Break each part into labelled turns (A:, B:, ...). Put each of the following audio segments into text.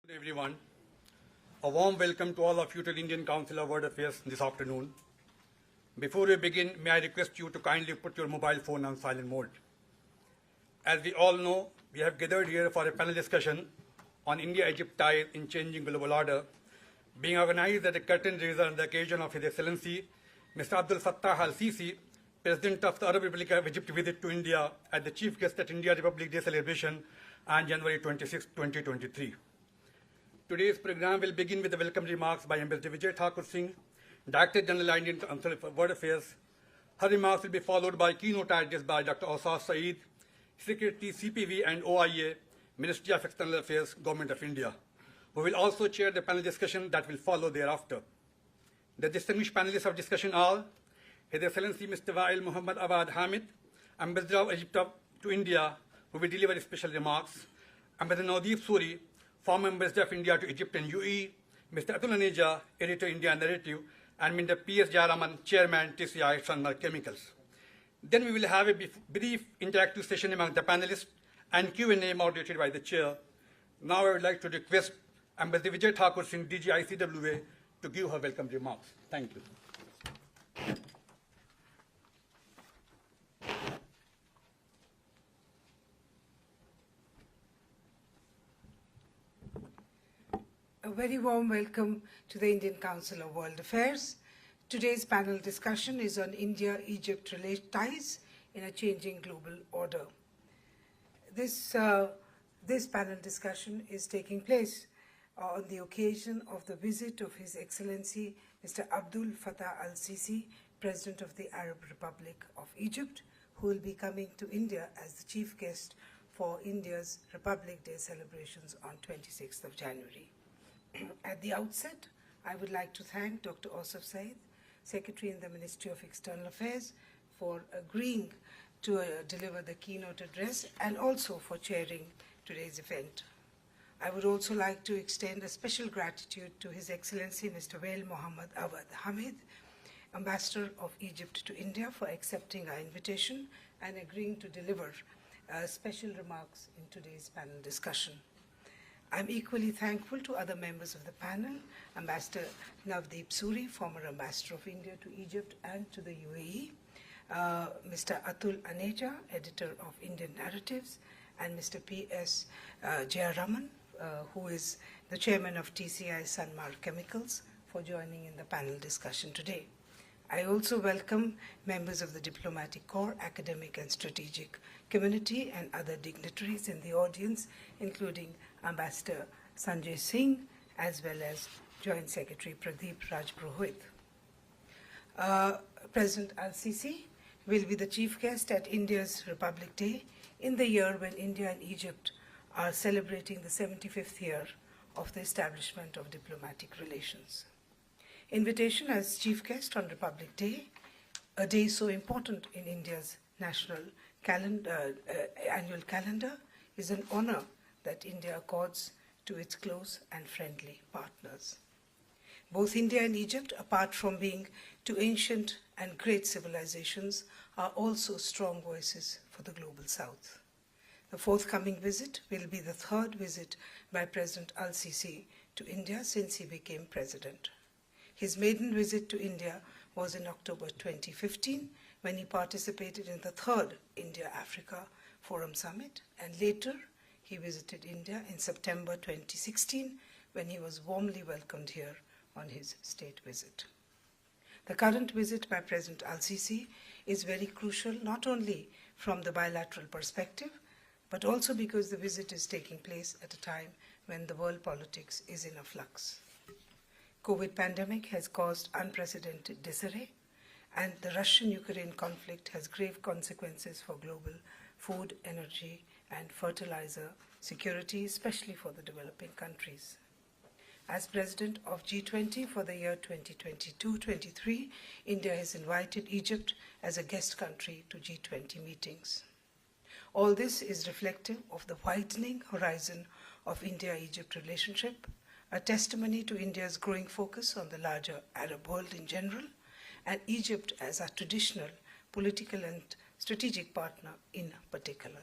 A: Good everyone. A warm welcome to all of you to the Indian Council of World Affairs this afternoon. Before we begin, may I request you to kindly put your mobile phone on silent mode. As we all know, we have gathered here for a panel discussion on India-Egypt ties in changing global order, being organized at a curtain raiser on the occasion of His Excellency Mr. Abdul Fattah al-Sisi, President of the Arab Republic of Egypt, visit to India as the chief guest at India Republic Day celebration on January 26, 2023. Today's program will begin with the welcome remarks by Ambassador Vijay Thakur Singh, Director General of Indian Council of World Affairs. Her remarks will be followed by keynote address by Dr. Osaf Saeed, Secretary CPV and OIA, Ministry of External Affairs, Government of India, who will also chair the panel discussion that will follow thereafter. The distinguished panelists of discussion are His Excellency Mr. Wael Muhammad Awad Hamid, Ambassador of Egypt to India, who will deliver special remarks, Ambassador Nadeep Suri, former Ambassador of India to Egypt and UAE, Mr. Atul Aneja, Editor India Narrative, and Mr. P.S. Jayaraman, Chairman, TCI Sunmark Chemicals. Then we will have a brief interactive session among the panelists and Q&A moderated by the Chair. Now I would like to request Ambassador Vijay Thakur Singh, DG ICWA, to give her welcome remarks. Thank you.
B: A very warm welcome to the Indian Council of World Affairs. Today's panel discussion is on India-Egypt ties in a changing global order. This panel discussion is taking place on the occasion of the visit of His Excellency Mr. Abdul Fattah al-Sisi, President of the Arab Republic of Egypt, who will be coming to India as the chief guest for India's Republic Day celebrations on 26th of January. At the outset, I would like to thank Dr. Osaf Saeed, Secretary in the Ministry of External Affairs, for agreeing to deliver the keynote address and also for chairing today's event. I would also like to extend a special gratitude to His Excellency Mr. Wael Muhammad Awad Hamid, Ambassador of Egypt to India, for accepting our invitation and agreeing to deliver special remarks in today's panel discussion. I'm equally thankful to other members of the panel, Ambassador Nadeep Suri, former Ambassador of India to Egypt and to the UAE, Mr. Atul Aneja, Editor of Indian Narratives, and Mr. P.S. Jayaraman, who is the Chairman of TCI Sunmark Chemicals, for joining in the panel discussion today. I also welcome members of the Diplomatic Corps, academic and strategic community, and other dignitaries in the audience, including Ambassador Sanjay Singh, as well as Joint Secretary Pradeep Rajpurohit. President al-Sisi will be the chief guest at India's Republic Day in the year when India and Egypt are celebrating the 75th year of the establishment of diplomatic relations. Invitation as chief guest on Republic Day, a day so important in India's national annual calendar, is an honor that India accords to its close and friendly partners. Both India and Egypt, apart from being two ancient and great civilizations, are also strong voices for the global South. The forthcoming visit will be the third visit by President al-Sisi to India since he became president. His maiden visit to India was in October 2015, when he participated in the third India-Africa Forum Summit, and later he visited India in September 2016, when he was warmly welcomed here on his state visit. The current visit by President al-Sisi is very crucial, not only from the bilateral perspective, but also because the visit is taking place at a time when the world politics is in a flux. COVID pandemic has caused unprecedented disarray, and the Russian-Ukraine conflict has grave consequences for global food, energy, and fertilizer security, especially for the developing countries. As President of G20 for the year 2022-23, India has invited Egypt as a guest country to G20 meetings. All this is reflective of the widening horizon of India-Egypt relationship, a testimony to India's growing focus on the larger Arab world in general, and Egypt as a traditional political and strategic partner in particular.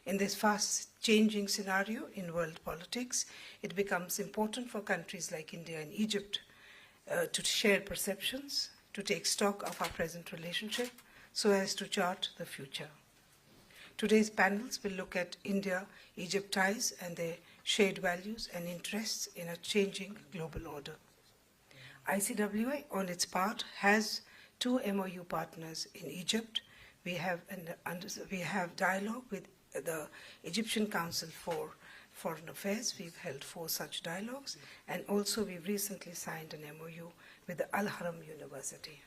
B: In this fast-changing scenario in world politics, it becomes important for countries like India and Egypt to share perceptions, to take stock of our present relationship, so as to chart the future. Today's panels will look at India-Egypt ties and their shared values and interests in a changing global order. ICWA, on its part, has 2 MOU partners in Egypt. We have dialogue with the Egyptian Council for Foreign Affairs. We've held 4 such dialogues, and also we've recently signed an MOU with the Al-Haram University.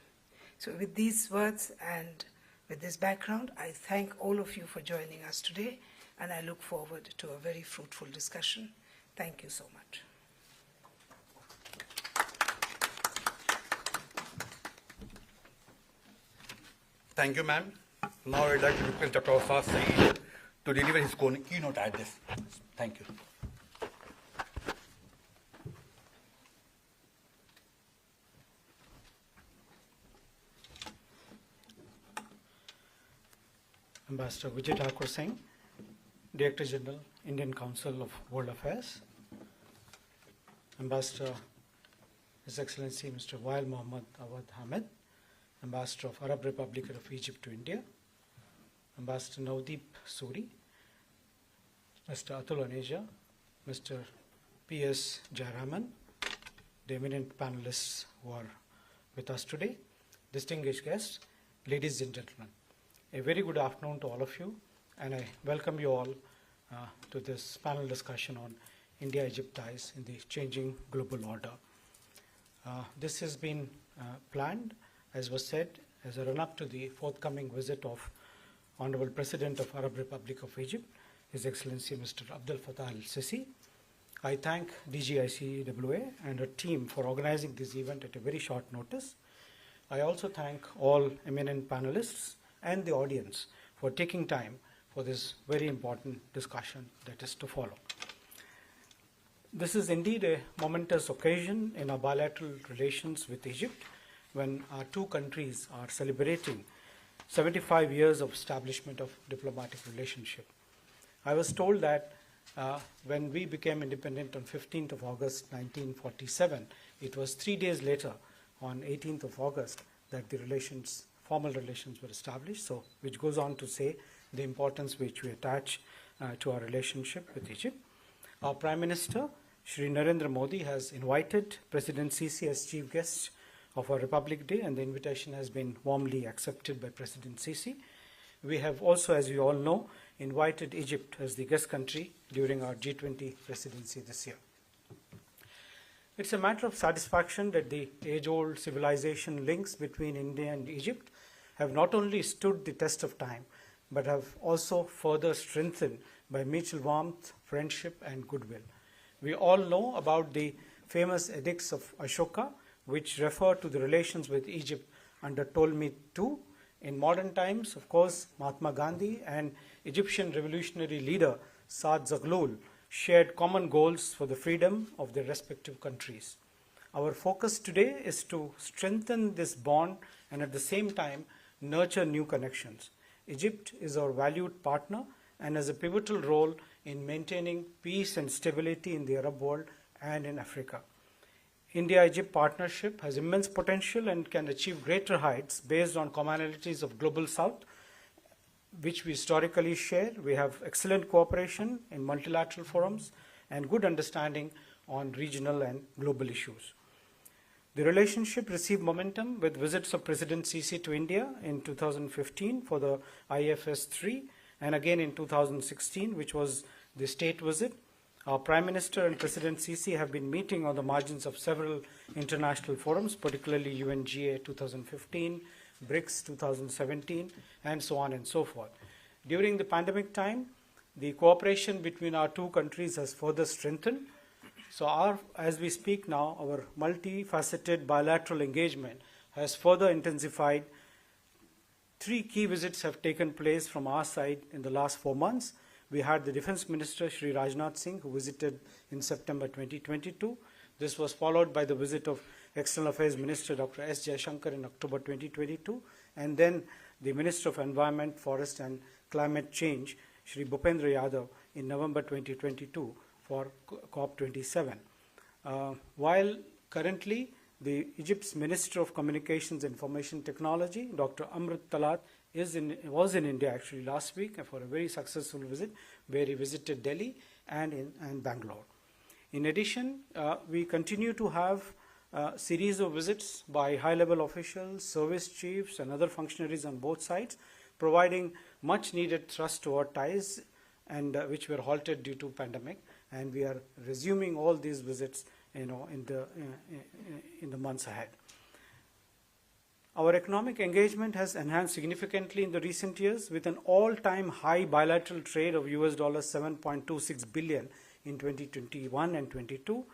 B: So with these words and with this background, I thank all of you for joining us today, and I look forward to a very fruitful discussion. Thank you so much.
A: Thank you, ma'am. Now I'd like to request Dr. Osas Saeed to deliver his keynote address. Thank you.
C: Ambassador Vijay Thakur Singh, Director General, Indian Council of World Affairs. Ambassador His Excellency Mr. Wael Mohammad Awad Ahmed, Ambassador of Arab Republic of Egypt to India. Ambassador Navdeep Suri, Mr. Atul Aneja, Mr. P.S. Jayaraman, the eminent panelists who are with us today, distinguished guests, ladies and gentlemen. A very good afternoon to all of you, and I welcome you all to this panel discussion on India-Egypt ties in the changing global order. This has been planned, as was said, as a run-up to the forthcoming visit of Honorable President of Arab Republic of Egypt, His Excellency Mr. Abdel Fattah al-Sisi. I thank DGICWA and her team for organizing this event at a very short notice. I also thank all eminent panelists and the audience for taking time for this very important discussion that is to follow. This is indeed a momentous occasion in our bilateral relations with Egypt, when our 2 countries are celebrating 75 years of establishment of diplomatic relationship. I was told that when we became independent on 15th of August 1947, it was 3 days later, on 18th of August, that the formal relations were established, so which goes on to say the importance which we attach to our relationship with Egypt. Our Prime Minister, Shri Narendra Modi, has invited President Sisi as chief guest of our Republic Day, and the invitation has been warmly accepted by President Sisi. We have also, as you all know, invited Egypt as the guest country during our G20 presidency this year. It's a matter of satisfaction that the age-old civilization links between India and Egypt have not only stood the test of time, but have also further strengthened by mutual warmth, friendship, and goodwill. We all know about the famous edicts of Ashoka, which refer to the relations with Egypt under Ptolemy II. In modern times, of course, Mahatma Gandhi and Egyptian revolutionary leader Saad Zaghloul shared common goals for the freedom of their respective countries. Our focus today is to strengthen this bond and at the same time nurture new connections. Egypt is our valued partner and has a pivotal role in maintaining peace and stability in the Arab world and in Africa. India-Egypt partnership has immense potential and can achieve greater heights based on commonalities of Global South, which we historically share. We have excellent cooperation in multilateral forums and good understanding on regional and global issues. The relationship received momentum with visits of President Sisi to India in 2015 for the IFS 3 and again in 2016, which was the state visit. Our Prime Minister and President Sisi have been meeting on the margins of several international forums, particularly UNGA 2015, BRICS 2017, and so on and so forth. During the pandemic time, the cooperation between our 2 countries has further strengthened. So as we speak now, our multifaceted bilateral engagement has further intensified. 3 key visits have taken place from our side in the last 4 months. We had the Defense Minister, Shri Rajnath Singh, who visited in September 2022. This was followed by the visit of External Affairs Minister Dr. S. Jaishankar in October 2022, and then the Minister of Environment, Forest and Climate Change Shri Bhupendra Yadav in November 2022 for COP27. While currently the Egypt's Minister of Communications and Information Technology, Dr. Amrit Talat, was in India actually last week for a very successful visit where he visited Delhi and Bangalore. In addition, we continue to have a series of visits by high-level officials, service chiefs, and other functionaries on both sides, providing much-needed thrust to our ties, and which were halted due to pandemic. And we are resuming all these visits, in the months ahead. Our economic engagement has enhanced significantly in the recent years, with an all-time high bilateral trade of US $7.26 billion in 2021 and 22.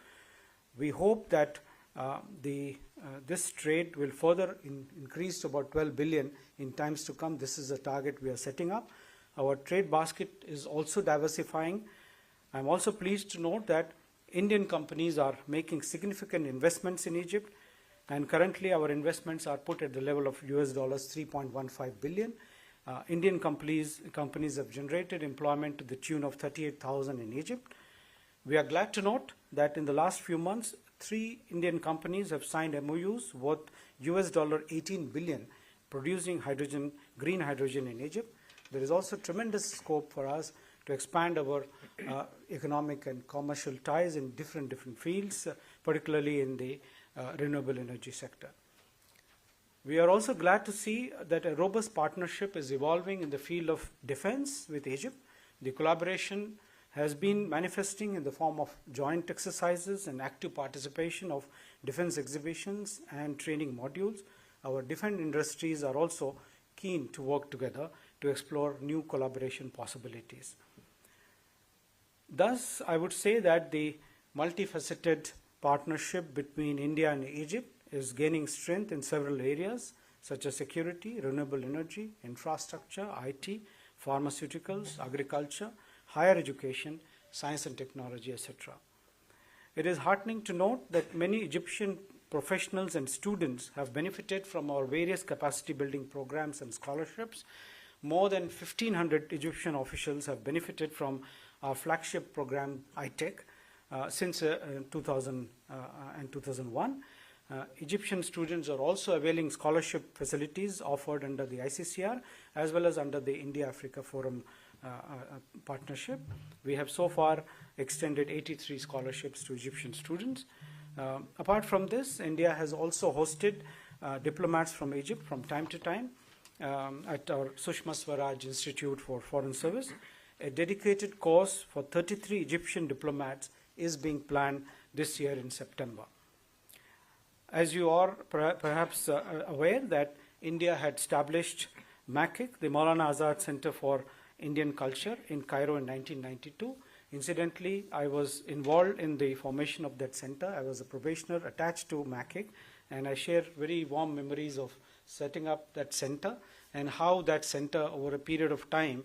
C: We hope that this trade will further increase to about 12 billion in times to come. This is a target we are setting up. Our trade basket is also diversifying. I'm also pleased to note that Indian companies are making significant investments in Egypt, and currently our investments are put at the level of US $3.15 billion. Indian companies have generated employment to the tune of 38,000 in Egypt. We are glad to note that in the last few months, 3 Indian companies have signed MOUs worth US $18 billion, producing green hydrogen in Egypt. There is also tremendous scope for us to expand our economic and commercial ties in different fields, particularly in the renewable energy sector. We are also glad to see that a robust partnership is evolving in the field of defense with Egypt. The collaboration has been manifesting in the form of joint exercises and active participation of defense exhibitions and training modules. Our defense industries are also keen to work together to explore new collaboration possibilities. Thus, I would say that the multifaceted partnership between India and Egypt is gaining strength in several areas such as security, renewable energy, infrastructure, IT, pharmaceuticals, agriculture, higher education, science and technology, etc. It is heartening to note that many Egyptian professionals and students have benefited from our various capacity building programs and scholarships. More than 1,500 Egyptian officials have benefited from our flagship program, ITEC, since 2000 and 2001. Egyptian students are also availing scholarship facilities offered under the ICCR as well as under the India-Africa Forum partnership. We have so far extended 83 scholarships to Egyptian students. Apart from this, India has also hosted diplomats from Egypt from time to time at our Sushma Swaraj Institute for Foreign Service. A dedicated course for 33 Egyptian diplomats is being planned this year in September. As you are perhaps aware that India had established MACIC, the Maulana Azad Center for Indian Culture, in Cairo in 1992. Incidentally, I was involved in the formation of that center. I was a probationer attached to MACIC, and I share very warm memories of setting up that center and how that center over a period of time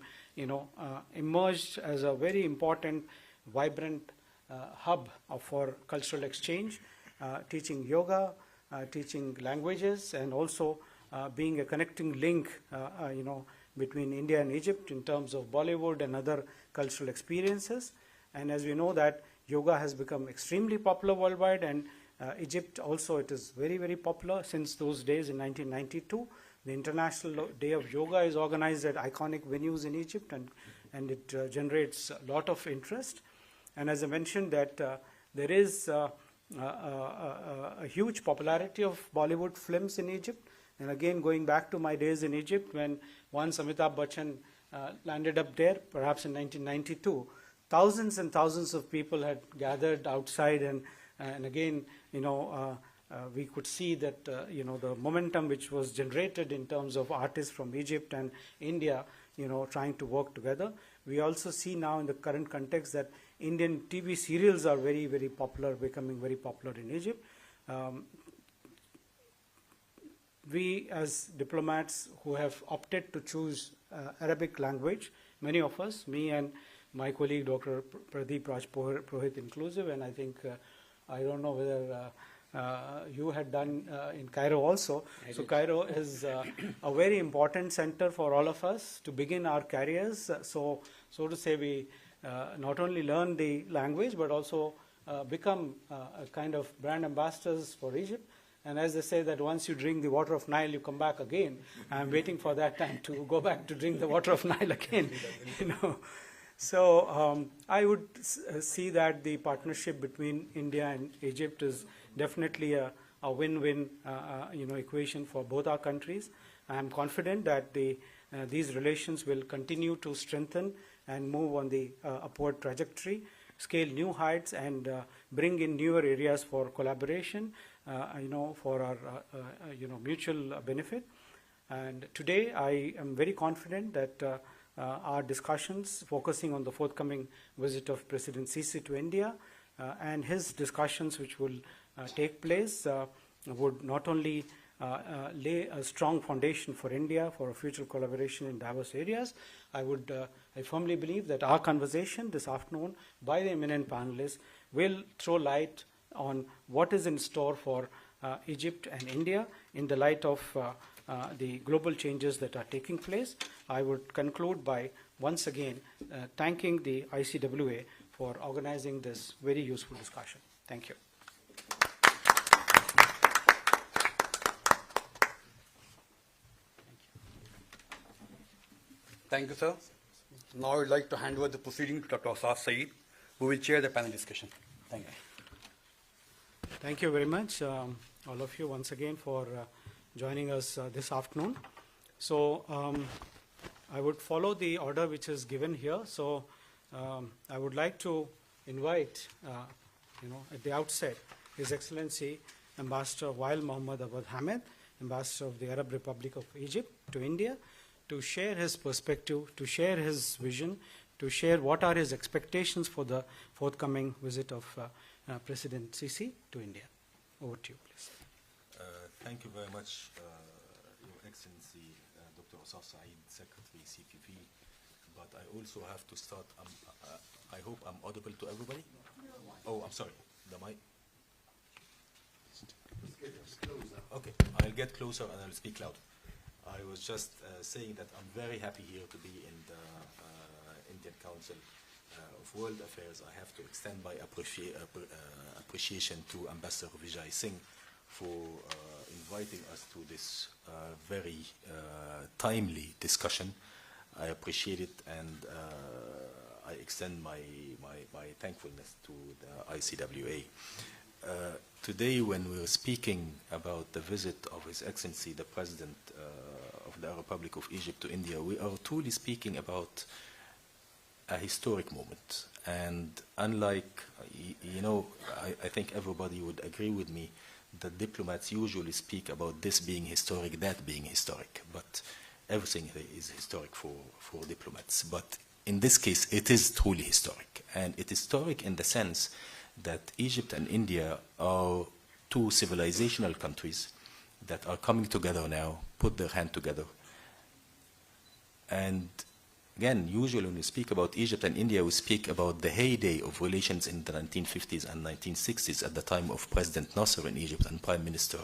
C: emerged as a very important, vibrant hub for cultural exchange, teaching yoga, teaching languages, and also being a connecting link, between India and Egypt in terms of Bollywood and other cultural experiences. And as we know that yoga has become extremely popular worldwide, and Egypt also, it is very, very popular since those days in 1992. The International Day of Yoga is organized at iconic venues in Egypt, and it generates a lot of interest. And as I mentioned that there is a huge popularity of Bollywood films in Egypt. And again, going back to my days in Egypt, when once Amitabh Bachchan landed up there, perhaps in 1992, thousands and thousands of people had gathered outside, and again, we could see that the momentum which was generated in terms of artists from Egypt and India, trying to work together. We also see now in the current context that Indian TV serials are very, very popular, becoming very popular in Egypt. We as diplomats who have opted to choose Arabic language, many of us, me and my colleague Dr. Pradeep Raj Purohit inclusive, and I think, I don't know whether you had done in Cairo also. So Cairo is a very important center for all of us to begin our careers. So to say, we not only learn the language, but also become a kind of brand ambassadors for Egypt. And as they say that once you drink the water of Nile, you come back again. I'm waiting for that time to go back to drink the water of Nile again. So I would see that the partnership between India and Egypt is definitely a win-win equation for both our countries. I am confident that these relations will continue to strengthen and move on the upward trajectory, scale new heights, and bring in newer areas for collaboration, for our mutual benefit. And today I am very confident that our discussions focusing on the forthcoming visit of President Sisi to India and his discussions which will take place would not only lay a strong foundation for India for a future collaboration in diverse areas. I firmly believe that our conversation this afternoon by the eminent panelists will throw light on what is in store for Egypt and India in the light of the global changes that are taking place. I would conclude by once again thanking the ICWA for organizing this very useful discussion. Thank you.
A: Thank you, sir. Now I would like to hand over the proceeding to Dr. Asaf Saeed, who will chair the panel discussion. Thank you.
C: Thank you very much, all of you, once again for joining us this afternoon. So I would follow the order which is given here. So I would like to invite, at the outset, His Excellency Ambassador Wael Mohammad Awad Hamid, Ambassador of the Arab Republic of Egypt to India, to share his perspective, to share his vision, to share what are his expectations for the forthcoming visit of President Sisi to India. Over to you, please.
D: Thank you very much, Your Excellency, Dr. Asaf Saeed, Secretary, CPP. But I also have to start. I hope I'm audible to everybody. Oh, I'm sorry. The mic. Okay, I'll get closer and I'll speak loud. I was just saying that I'm very happy here to be in the Indian Council of World Affairs. I have to extend my appreciation to Ambassador Vijay Singh for inviting us to this very timely discussion. I appreciate it, and I extend my thankfulness to the ICWA. Today, when we were speaking about the visit of His Excellency, the President of the Republic of Egypt to India, we are truly speaking about a historic moment. And unlike, I think everybody would agree with me that diplomats usually speak about this being historic, that being historic. But everything is historic for diplomats. But in this case, it is truly historic. And it is historic in the sense that Egypt and India are two civilizational countries that are coming together now, put their hand together. And again, usually when we speak about Egypt and India, we speak about the heyday of relations in the 1950s and 1960s at the time of President Nasser in Egypt and Prime Minister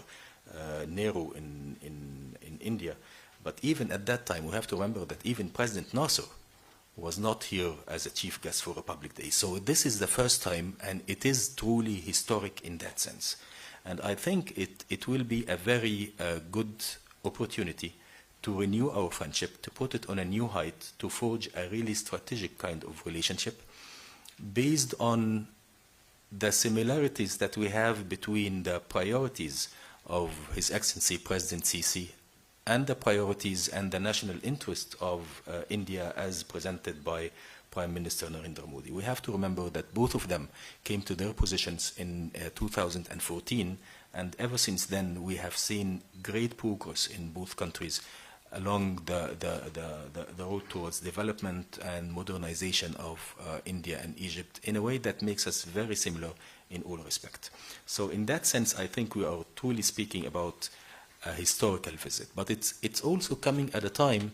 D: Nehru in India. But even at that time, we have to remember that even President Nasser was not here as a chief guest for Republic Day. So this is the first time, and it is truly historic in that sense. And I think it will be a very good opportunity to renew our friendship, to put it on a new height, to forge a really strategic kind of relationship based on the similarities that we have between the priorities of His Excellency President Sisi and the priorities and the national interest of India as presented by Prime Minister Narendra Modi. We have to remember that both of them came to their positions in 2014, and ever since then we have seen great progress in both countries along the road towards development and modernization of India and Egypt in a way that makes us very similar in all respect. So in that sense, I think we are truly speaking about a historical visit. But it's also coming at a time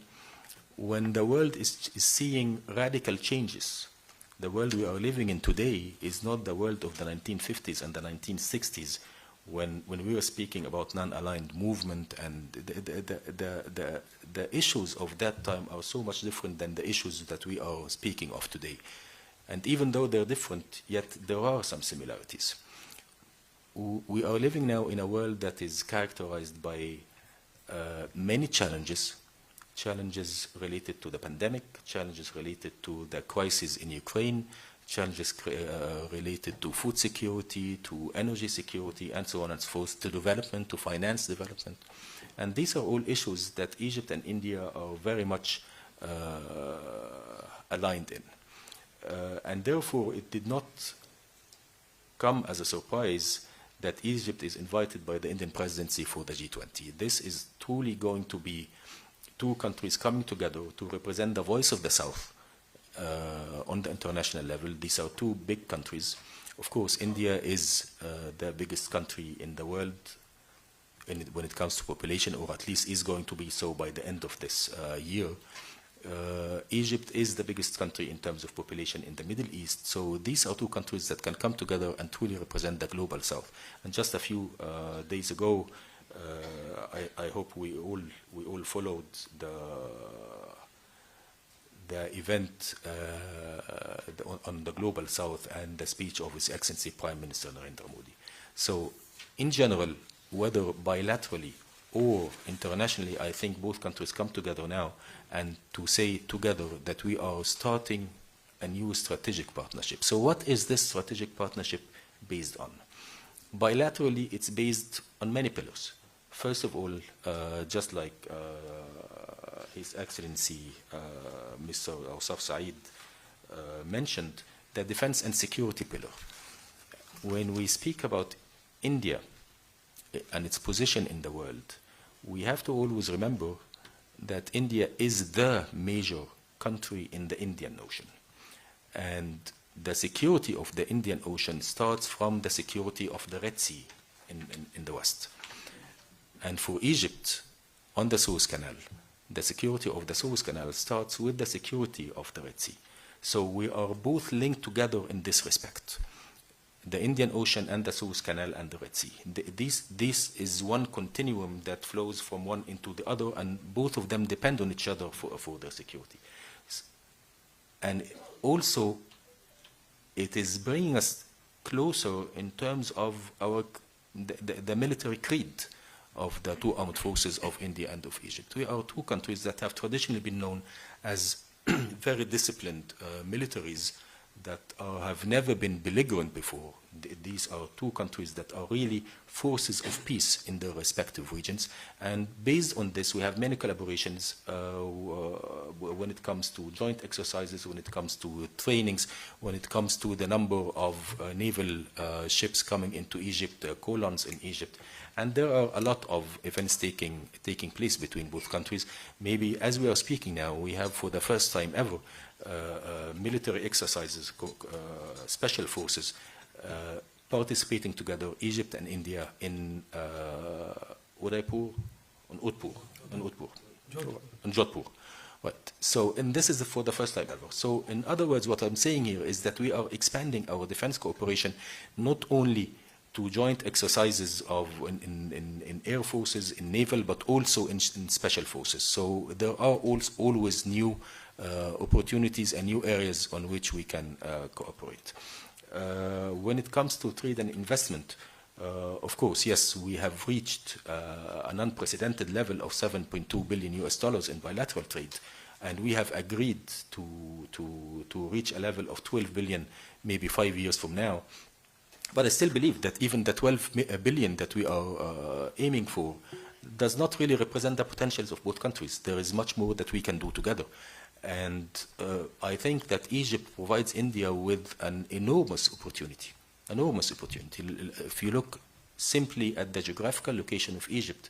D: when the world is seeing radical changes. The world we are living in today is not the world of the 1950s and the 1960s, when we were speaking about non-aligned movement, and the issues of that time are so much different than the issues that we are speaking of today. And even though they're different, yet there are some similarities. We are living now in a world that is characterized by many challenges related to the pandemic, challenges related to the crisis in Ukraine, challenges related to food security, to energy security, and so on and so forth, to development, to finance development. And these are all issues that Egypt and India are very much aligned in. And therefore, it did not come as a surprise that Egypt is invited by the Indian presidency for the G20. This is truly going to be two countries coming together to represent the voice of the South on the international level. These are two big countries. Of course, India is the biggest country in the world when it comes to population, or at least is going to be so by the end of this year. Egypt is the biggest country in terms of population in the Middle East. So these are two countries that can come together and truly represent the global South. And just a few days ago, I hope we all followed the event on the Global South and the speech of His Excellency Prime Minister Narendra Modi. So in general, whether bilaterally or internationally, I think both countries come together now and to say together that we are starting a new strategic partnership. So what is this strategic partnership based on? Bilaterally, it's based on many pillars. First of all, just like His Excellency Mr. Awsaf Saeed mentioned, the defense and security pillar. When we speak about India and its position in the world, we have to always remember that India is the major country in the Indian Ocean. And the security of the Indian Ocean starts from the security of the Red Sea in the West. And for Egypt, on the Suez Canal, the security of the Suez Canal starts with the security of the Red Sea. So we are both linked together in this respect. The Indian Ocean and the Suez Canal and the Red Sea. This is one continuum that flows from one into the other, and both of them depend on each other for their security. And also, it is bringing us closer in terms of the military creed of the two armed forces of India and of Egypt. We are two countries that have traditionally been known as very disciplined militaries that have never been belligerent before. These are two countries that are really forces of peace in their respective regions. And based on this, we have many collaborations when it comes to joint exercises, when it comes to trainings, when it comes to the number of naval ships coming into Egypt, colons in Egypt. And there are a lot of events taking place between both countries. Maybe as we are speaking now, we have for the first time ever military exercises, special forces participating together, Egypt and India, in Udaipur, in Jodhpur. Right. So, and this is for the first time ever. So, in other words, what I'm saying here is that we are expanding our defense cooperation not only to joint exercises in air forces, in naval, but also in special forces. So there are always new opportunities and new areas on which we can cooperate. When it comes to trade and investment, of course, yes, we have reached an unprecedented level of $7.2 billion in bilateral trade, and we have agreed to reach a level of 12 billion maybe 5 years from now. But I still believe that even the 12 billion that we are aiming for does not really represent the potentials of both countries. There is much more that we can do together. And I think that Egypt provides India with an enormous opportunity. If you look simply at the geographical location of Egypt,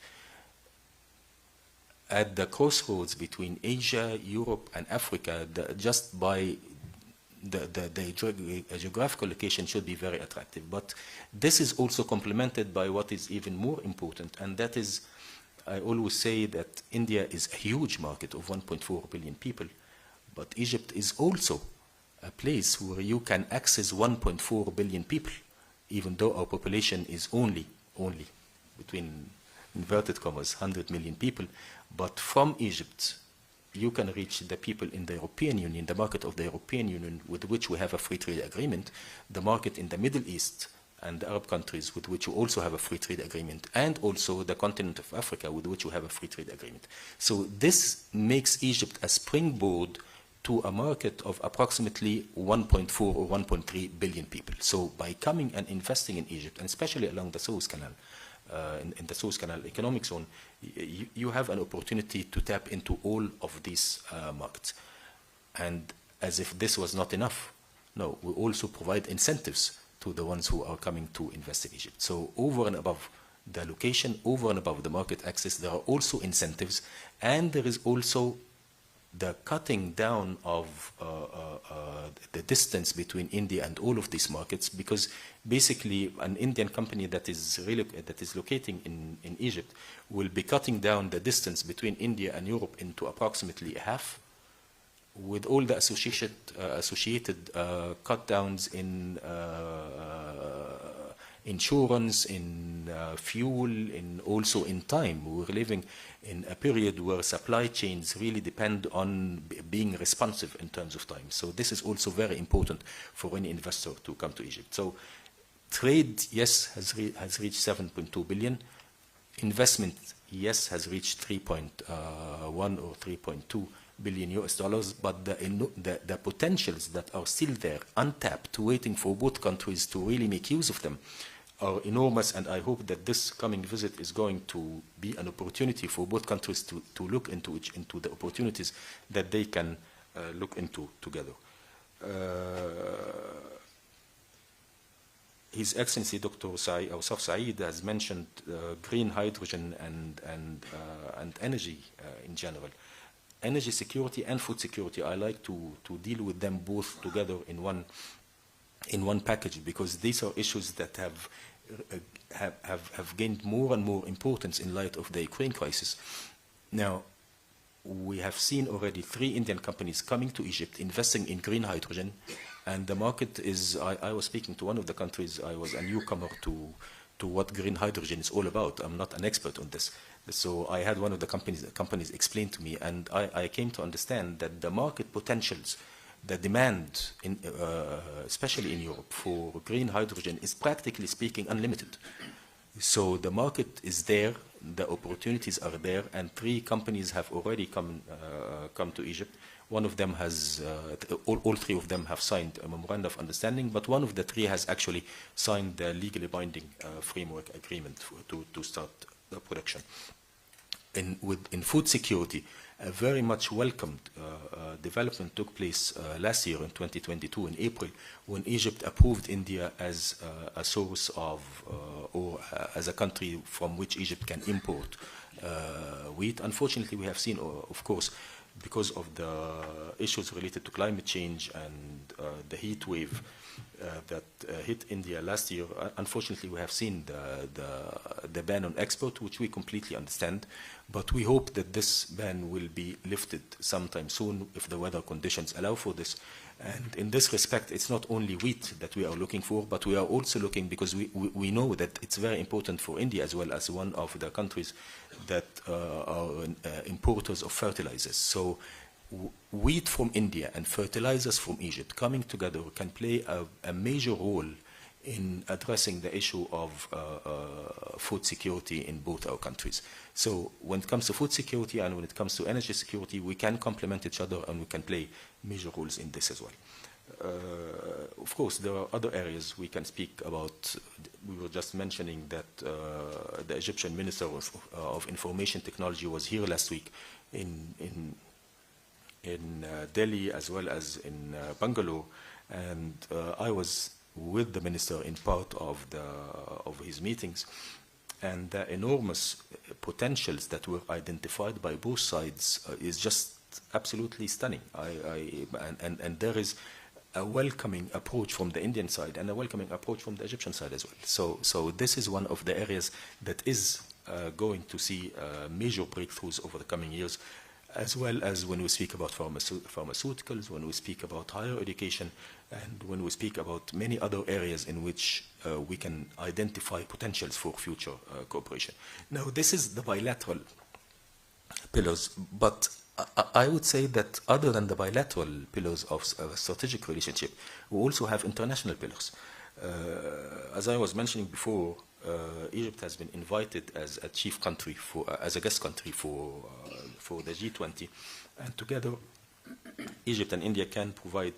D: at the crossroads between Asia, Europe, and Africa, just by the geographical location should be very attractive. But this is also complemented by what is even more important, and that is, I always say that India is a huge market of 1.4 billion people, but Egypt is also a place where you can access 1.4 billion people, even though our population is only only, between inverted commas, 100 million people. But from Egypt, you can reach the people in the European Union, the market of the European Union, with which we have a free trade agreement, the market in the Middle East and the Arab countries, with which we also have a free trade agreement, and also the continent of Africa, with which we have a free trade agreement. So this makes Egypt a springboard to a market of approximately 1.4 or 1.3 billion people. So by coming and investing in Egypt, and especially along the Suez Canal, in the Suez Canal economic zone, you have an opportunity to tap into all of these markets. And as if this was not enough, no, we also provide incentives to the ones who are coming to invest in Egypt. So over and above the location, over and above the market access, there are also incentives, and there is also the cutting down of the distance between India and all of these markets, because basically an Indian company that is locating in Egypt will be cutting down the distance between India and Europe into approximately half, with all the associated cut downs in insurance, in fuel, in also in time. We're living in a period where supply chains really depend on being responsive in terms of time. So this is also very important for any investor to come to Egypt. So trade, yes, has reached 7.2 billion. Investment, yes, has reached 3.1 or 3.2 billion US dollars, but the potentials that are still there, untapped, waiting for both countries to really make use of them, are enormous. And I hope that this coming visit is going to be an opportunity for both countries to look into the opportunities that they can look into together. His Excellency Dr. Awsaf Saeed has mentioned green hydrogen and energy in general. Energy security and food security, I like to deal with them both together in one package, because these are issues that have gained more and more importance in light of the Ukraine crisis. Now, we have seen already 3 Indian companies coming to Egypt, investing in green hydrogen, and the market is, I was speaking to one of the countries, I was a newcomer to what green hydrogen is all about. I'm not an expert on this. So I had one of the companies explain to me, and I came to understand that the market potentials, the demand, especially in Europe, for green hydrogen is practically speaking unlimited. So the market is there, the opportunities are there, and 3 companies have already come to Egypt. One of them has, all 3 of them have signed a memorandum of understanding, but one of the 3 has actually signed the legally binding framework agreement to start the production. In food security, a very much welcomed development took place last year in 2022 in April, when Egypt approved India as a source of, or as a country from which Egypt can import wheat. Unfortunately, we have seen, of course, because of the issues related to climate change and the heat wave that hit India last year, unfortunately we have seen the ban on export, which we completely understand, but we hope that this ban will be lifted sometime soon if the weather conditions allow for this. And in this respect, it's not only wheat that we are looking for, but we are also looking, because we know that it's very important for India as well as one of the countries that are importers of fertilizers. So wheat from India and fertilizers from Egypt coming together can play a major role in addressing the issue of food security in both our countries. So when it comes to food security and when it comes to energy security, we can complement each other and we can play major roles in this as well. Of course, there are other areas we can speak about. We were just mentioning that the Egyptian Minister of Information Technology was here last week in Delhi as well as in Bangalore, and I was with the minister in part of his meetings, and the enormous potentials that were identified by both sides is just absolutely stunning. And there is a welcoming approach from the Indian side and a welcoming approach from the Egyptian side as well. So this is one of the areas that is going to see major breakthroughs over the coming years, as well as when we speak about pharmaceuticals, when we speak about higher education. and when we speak about many other areas in which we can identify potentials for future cooperation. Now, this is the bilateral pillars, but I would say that other than the bilateral pillars of a strategic relationship, we also have international pillars. As I was mentioning before, Egypt has been invited as a chief country, as a guest country for the G20, and together Egypt and India can provide,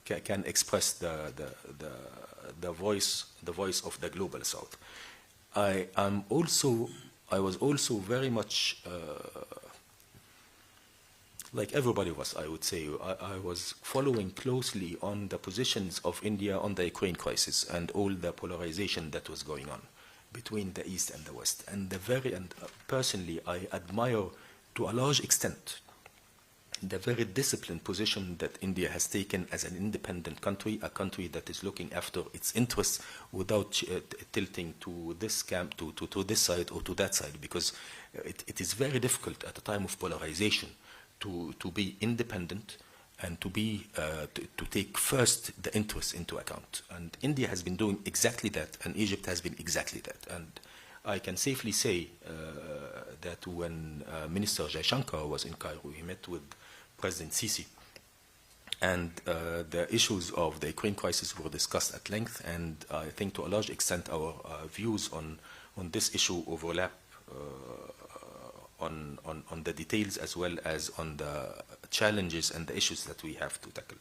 D: can express the voice of the global South. I was also very much like everybody was, I would say. I was following closely on the positions of India on the Ukraine crisis and all the polarization that was going on between the East and the West. And personally, I admire to a large extent the very disciplined position that India has taken as an independent country, a country that is looking after its interests without tilting to this camp, to this side or to that side, because it is very difficult at a time of polarization to be independent and to take first the interests into account. And India has been doing exactly that, and Egypt has been exactly that. And I can safely say that when Minister Jaishankar was in Cairo, he met with President Sisi, and the issues of the Ukraine crisis were discussed at length, and I think to a large extent our views on this issue overlap on the details as well as on the challenges and the issues that we have to tackle.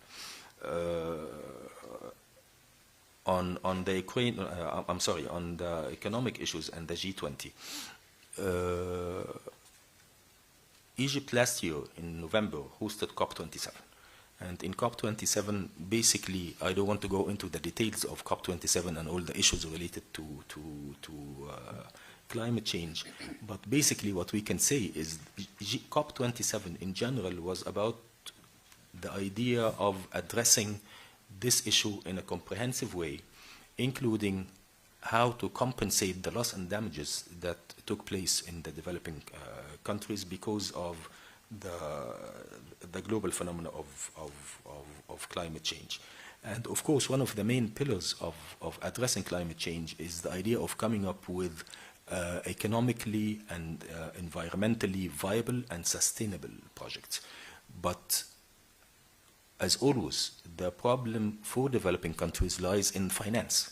D: On the Ukraine, on the economic issues and the G20. Egypt last year in November hosted COP27. And in COP27, basically, I don't want to go into the details of COP27 and all the issues related to climate change, but basically what we can say is COP27 in general was about the idea of addressing this issue in a comprehensive way, including how to compensate the loss and damages that took place in the developing countries because of the global phenomena of climate change. And of course, one of the main pillars of addressing climate change is the idea of coming up with economically and environmentally viable and sustainable projects. But as always, the problem for developing countries lies in finance.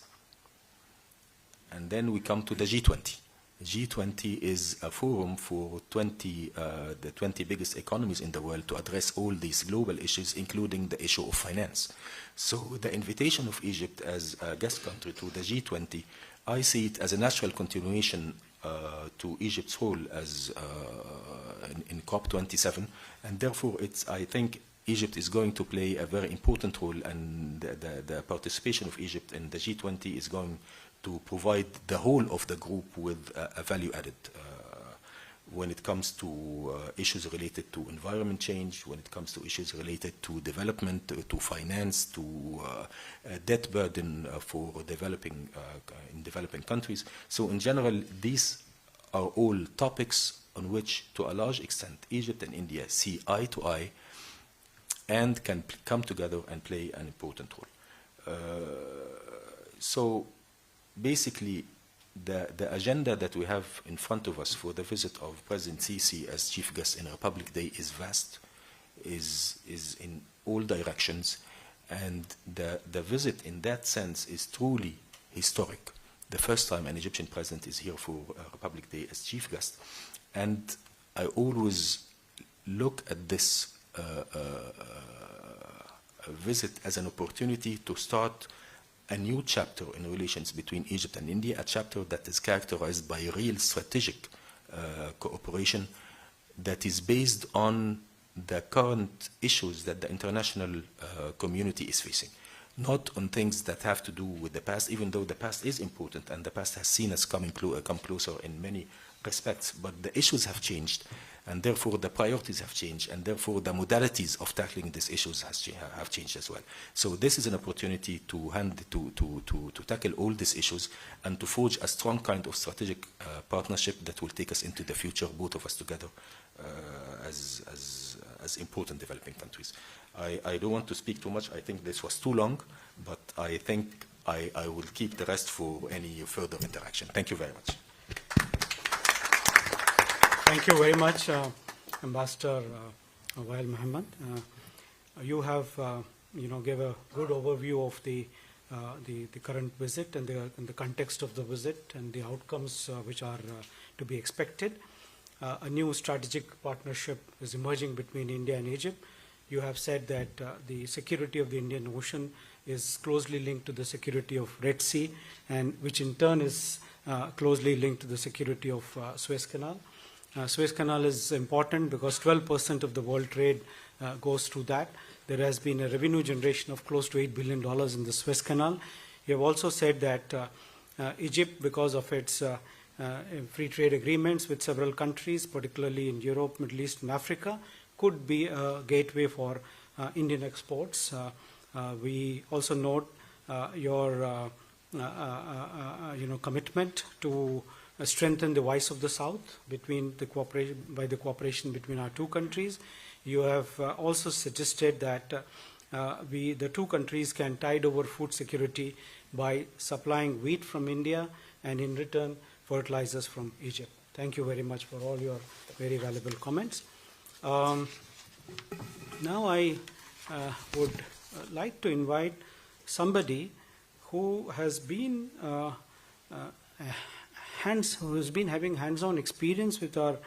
D: And then we come to the G20. G20 is a forum for the 20 biggest economies in the world to address all these global issues, including the issue of finance. So the invitation of Egypt as a guest country to the G20, I see it as a natural continuation to Egypt's role as in COP27, and therefore I think Egypt is going to play a very important role, and the participation of Egypt in the G20 is going to provide the whole of the group with a value added when it comes to issues related to environment change, when it comes to issues related to development, to finance, to debt burden for developing countries. So in general, these are all topics on which, to a large extent, Egypt and India see eye to eye and can come together and play an important role. So basically, the agenda that we have in front of us for the visit of President Sisi as chief guest in Republic Day is vast, is in all directions, and the visit in that sense is truly historic. The first time an Egyptian president is here for Republic Day as chief guest, and I always look at this visit as an opportunity to start a new chapter in relations between Egypt and India, a chapter that is characterized by real strategic cooperation that is based on the current issues that the international community is facing, not on things that have to do with the past, even though the past is important and the past has seen us come closer in many respects, but the issues have changed, and therefore the priorities have changed, and therefore the modalities of tackling these issues have changed as well. So this is an opportunity to tackle all these issues and to forge a strong kind of strategic partnership that will take us into the future, both of us together as as important developing countries. I don't want to speak too much. I think this was too long, but I think I will keep the rest for any further interaction. Thank you very much.
C: Thank you very much, Ambassador Wael Mohammed. You have, gave a good overview of the current visit and the context of the visit and the outcomes which are to be expected. A new strategic partnership is emerging between India and Egypt. You have said that the security of the Indian Ocean is closely linked to the security of Red Sea, and which in turn is closely linked to the security of Suez Canal. Suez Canal is important because 12% of the world trade goes through that. There has been a revenue generation of close to $8 billion in the Suez Canal. You have also said that Egypt, because of its free trade agreements with several countries, particularly in Europe, Middle East, and Africa, could be a gateway for Indian exports. We also note your commitment to strengthen the voice of the South by the cooperation between our two countries. You have also suggested that the two countries can tide over food security by supplying wheat from India and in return fertilizers from Egypt. Thank you very much for all your very valuable comments. Now I would like to invite somebody who has been having hands-on experience with our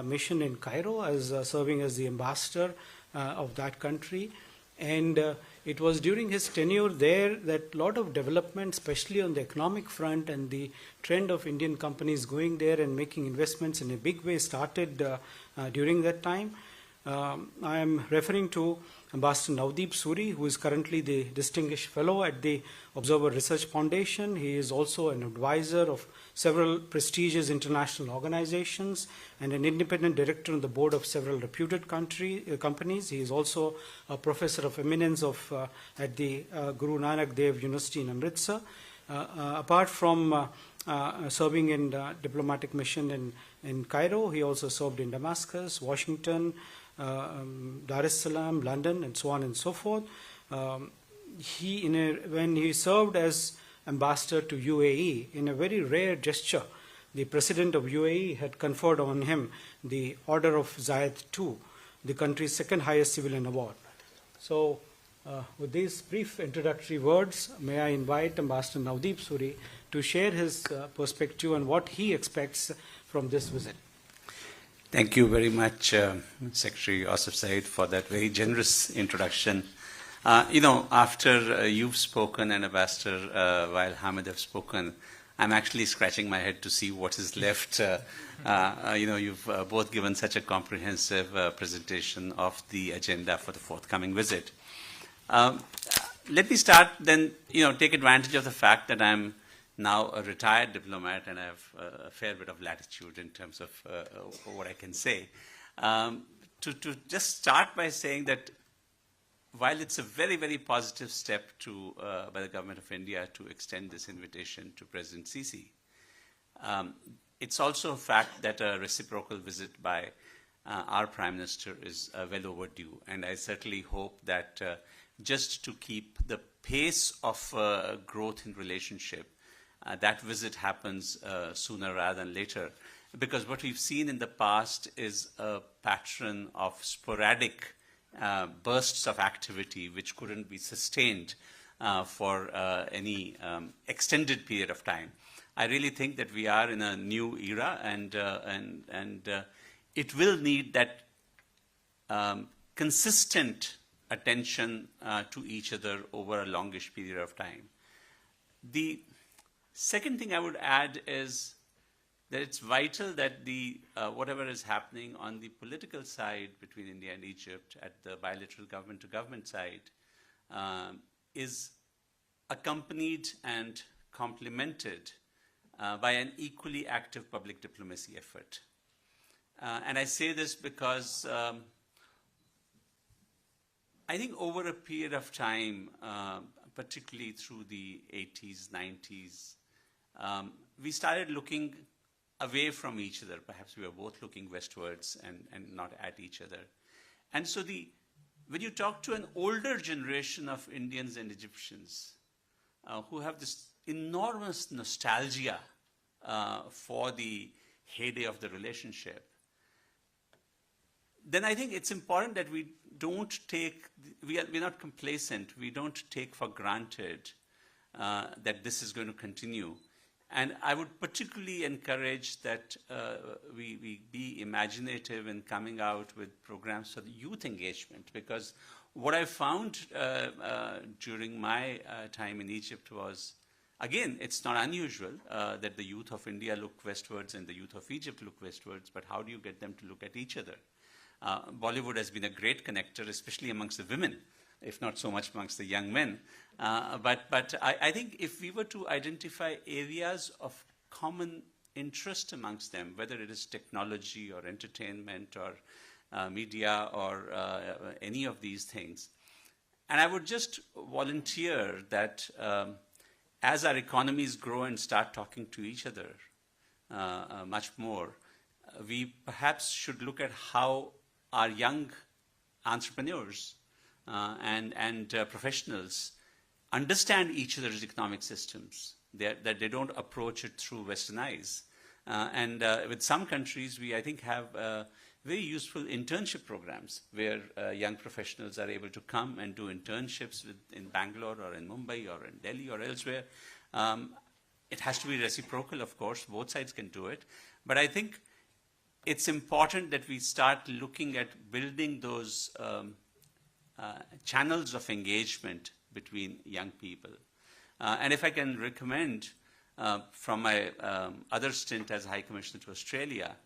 C: mission in Cairo as serving as the ambassador of that country. And it was during his tenure there that a lot of development, especially on the economic front, and the trend of Indian companies going there and making investments in a big way started during that time. I am referring to Ambassador Navdeep Suri, who is currently the Distinguished Fellow at the Observer Research Foundation. He is also an advisor of several prestigious international organizations and an independent director on the board of several reputed companies. He is also a professor of eminence at the Guru Nanak Dev University in Amritsar. Apart from serving in diplomatic mission in Cairo, he also served in Damascus, Washington, Dar es Salaam, London, and so on and so forth. When he served as ambassador to UAE, in a very rare gesture, the president of UAE had conferred on him the Order of Zayed II, the country's second highest civilian award. So, with these brief introductory words, may I invite Ambassador Navdeep Suri to share his perspective on what he expects from this visit.
E: Thank you very much, Secretary Asif Said, for that very generous introduction. After you've spoken and Ambassador Wael Hamid have spoken, I'm actually scratching my head to see what is left. You've both given such a comprehensive presentation of the agenda for the forthcoming visit. Let me start then, take advantage of the fact that I'm now a retired diplomat and I have a fair bit of latitude in terms of what I can say. To just start by saying that while it's a very, very positive step by the government of India to extend this invitation to President Sisi, it's also a fact that a reciprocal visit by our Prime Minister is well overdue. And I certainly hope that just to keep the pace of growth in relationship, that visit happens sooner rather than later. Because what we've seen in the past is a pattern of sporadic bursts of activity which couldn't be sustained for any extended period of time. I really think that we are in a new era, and it will need that consistent attention to each other over a longish period of time. The second thing I would add is that it's vital that whatever is happening on the political side between India and Egypt at the bilateral government-to-government side is accompanied and complemented by an equally active public diplomacy effort. And I say this because I think over a period of time, particularly through the 80s, 90s, we started looking away from each other. Perhaps we were both looking westwards and not at each other. And so when you talk to an older generation of Indians and Egyptians who have this enormous nostalgia for the heyday of the relationship, then I think it's important that we don't take, we're not complacent, we don't take for granted that this is going to continue. And I would particularly encourage that we be imaginative in coming out with programs for the youth engagement, because what I found during my time in Egypt was, again, it's not unusual that the youth of India look westwards and the youth of Egypt look westwards, but how do you get them to look at each other? Bollywood has been a great connector, especially amongst the women, if not so much amongst the young men. But I think if we were to identify areas of common interest amongst them, whether it is technology or entertainment or media or any of these things, and I would just volunteer that as our economies grow and start talking to each other much more, we perhaps should look at how our young entrepreneurs and professionals understand each other's economic systems, that they don't approach it through Western eyes. And with some countries, we, I think, have very useful internship programs where young professionals are able to come and do internships in Bangalore or in Mumbai or in Delhi or elsewhere. It has to be reciprocal, of course. Both sides can do it. But I think it's important that we start looking at building those channels of engagement between young people. And if I can recommend from my other stint as High Commissioner to Australia,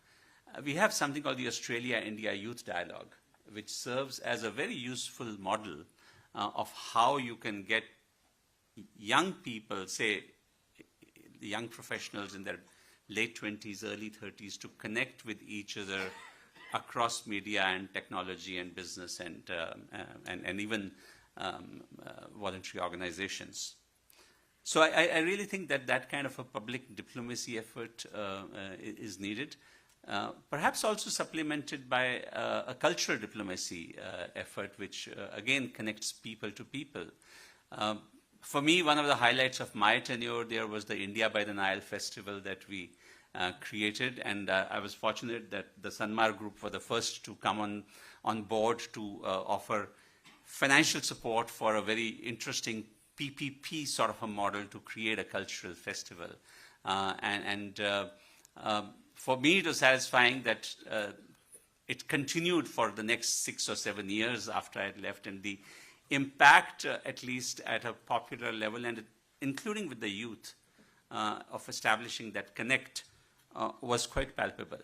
E: we have something called the Australia-India Youth Dialogue, which serves as a very useful model of how you can get young people, say young professionals in their late 20s, early 30s, to connect with each other across media and technology and business and even voluntary organizations. So I really think that that kind of a public diplomacy effort is needed, perhaps also supplemented by a cultural diplomacy effort, which again connects people to people. For me, one of the highlights of my tenure there was the India by the Nile festival that we created, and I was fortunate that the Sanmar group were the first to come on board to offer financial support for a very interesting PPP sort of a model to create a cultural festival. For me, it was satisfying that it continued for the next 6 or 7 years after I had left, and the impact, at least at a popular level, and including with the youth, of establishing that connect was quite palpable.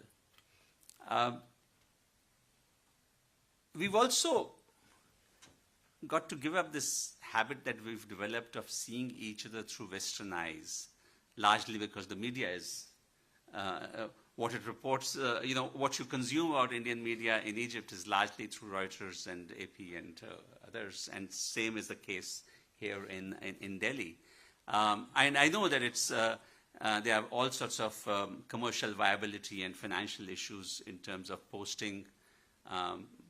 E: We've also got to give up this habit that we've developed of seeing each other through Western eyes, largely because the media is what it reports, what you consume about Indian media in Egypt is largely through Reuters and AP and others, and same is the case here in Delhi. And I know that it's there are all sorts of commercial viability and financial issues in terms of posting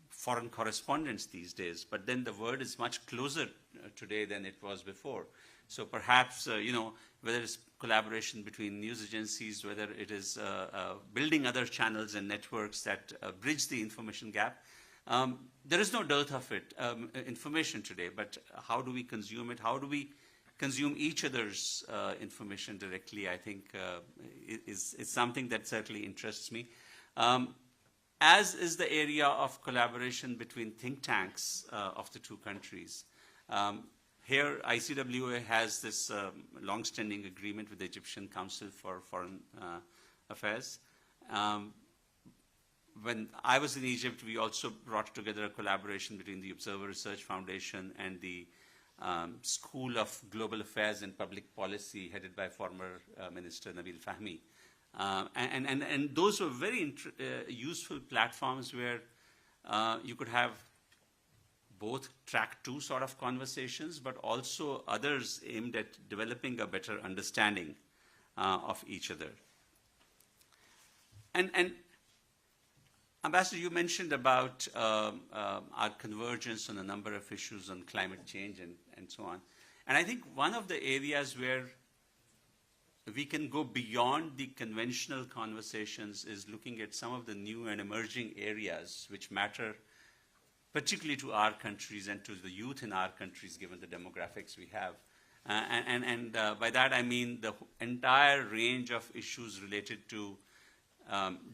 E: foreign correspondence these days, but then the word is much closer today than it was before. So perhaps, whether it's collaboration between news agencies, whether it is building other channels and networks that bridge the information gap, there is no dearth of it, information today, but how do we consume it? How do we consume each other's information directly, I think is something that certainly interests me. As is the area of collaboration between think tanks of the two countries. Here, ICWA has this long-standing agreement with the Egyptian Council for Foreign Affairs. When I was in Egypt, we also brought together a collaboration between the Observer Research Foundation and the School of Global Affairs and Public Policy, headed by former Minister Nabil Fahmy. And those were very useful platforms where you could have both track 2 sort of conversations, but also others aimed at developing a better understanding of each other. And Ambassador, you mentioned about our convergence on a number of issues on climate change and so on. And I think one of the areas where we can go beyond the conventional conversations is looking at some of the new and emerging areas which matter particularly to our countries and to the youth in our countries given the demographics we have. By that I mean the entire range of issues related to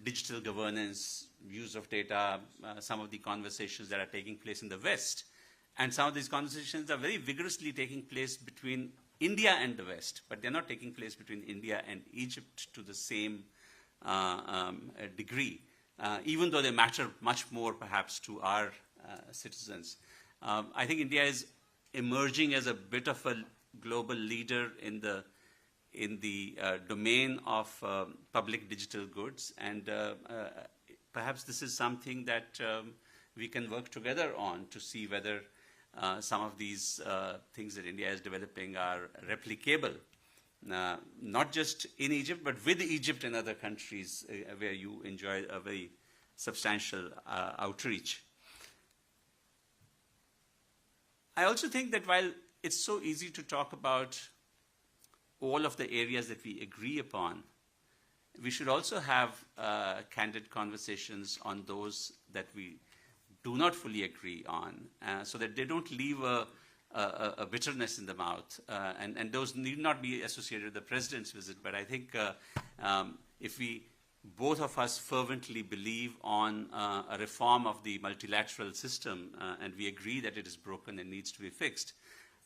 E: digital governance, use of data, some of the conversations that are taking place in the West. And some of these conversations are very vigorously taking place between India and the West, but they're not taking place between India and Egypt to the same degree, even though they matter much more perhaps to our citizens. I think India is emerging as a bit of a global leader in the domain of public digital goods, and perhaps this is something that we can work together on to see whether some of these things that India is developing are replicable, not just in Egypt, but with Egypt and other countries where you enjoy a very substantial outreach. I also think that while it's so easy to talk about all of the areas that we agree upon, we should also have candid conversations on those that we do not fully agree on, so that they don't leave a bitterness in the mouth. And those need not be associated with the president's visit, but I think if we, both of us fervently believe on a reform of the multilateral system, and we agree that it is broken and needs to be fixed,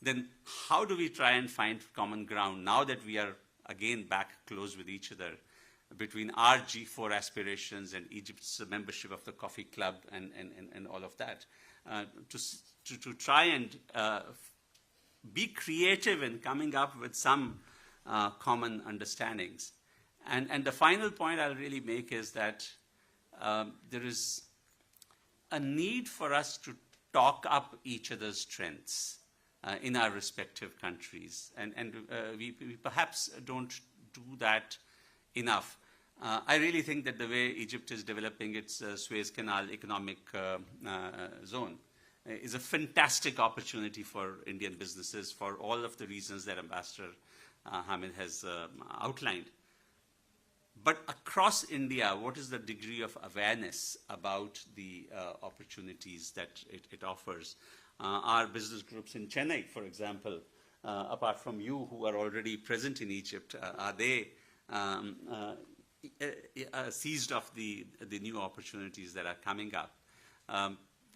E: then how do we try and find common ground now that we are again back close with each other between our G4 aspirations and Egypt's membership of the Coffee Club and all of that, to try and be creative in coming up with some common understandings. And the final point I'll really make is that there is a need for us to talk up each other's strengths in our respective countries. And we perhaps don't do that enough. I really think that the way Egypt is developing its Suez Canal economic zone is a fantastic opportunity for Indian businesses for all of the reasons that Ambassador Hamid has outlined. But across India, what is the degree of awareness about the opportunities that it offers? Our business groups in Chennai, for example, apart from you who are already present in Egypt, are they seized of the new opportunities that are coming up?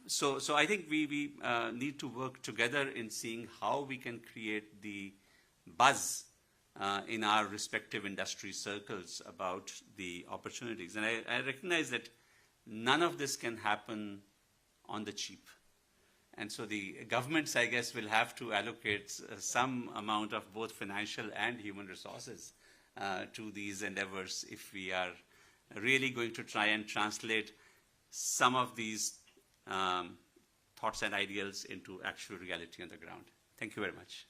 E: So I think we need to work together in seeing how we can create the buzz in our respective industry circles about the opportunities. And I recognize that none of this can happen on the cheap. And so the governments, I guess, will have to allocate some amount of both financial and human resources to these endeavors if we are really going to try and translate some of these thoughts and ideals into actual reality on the ground. Thank you very much.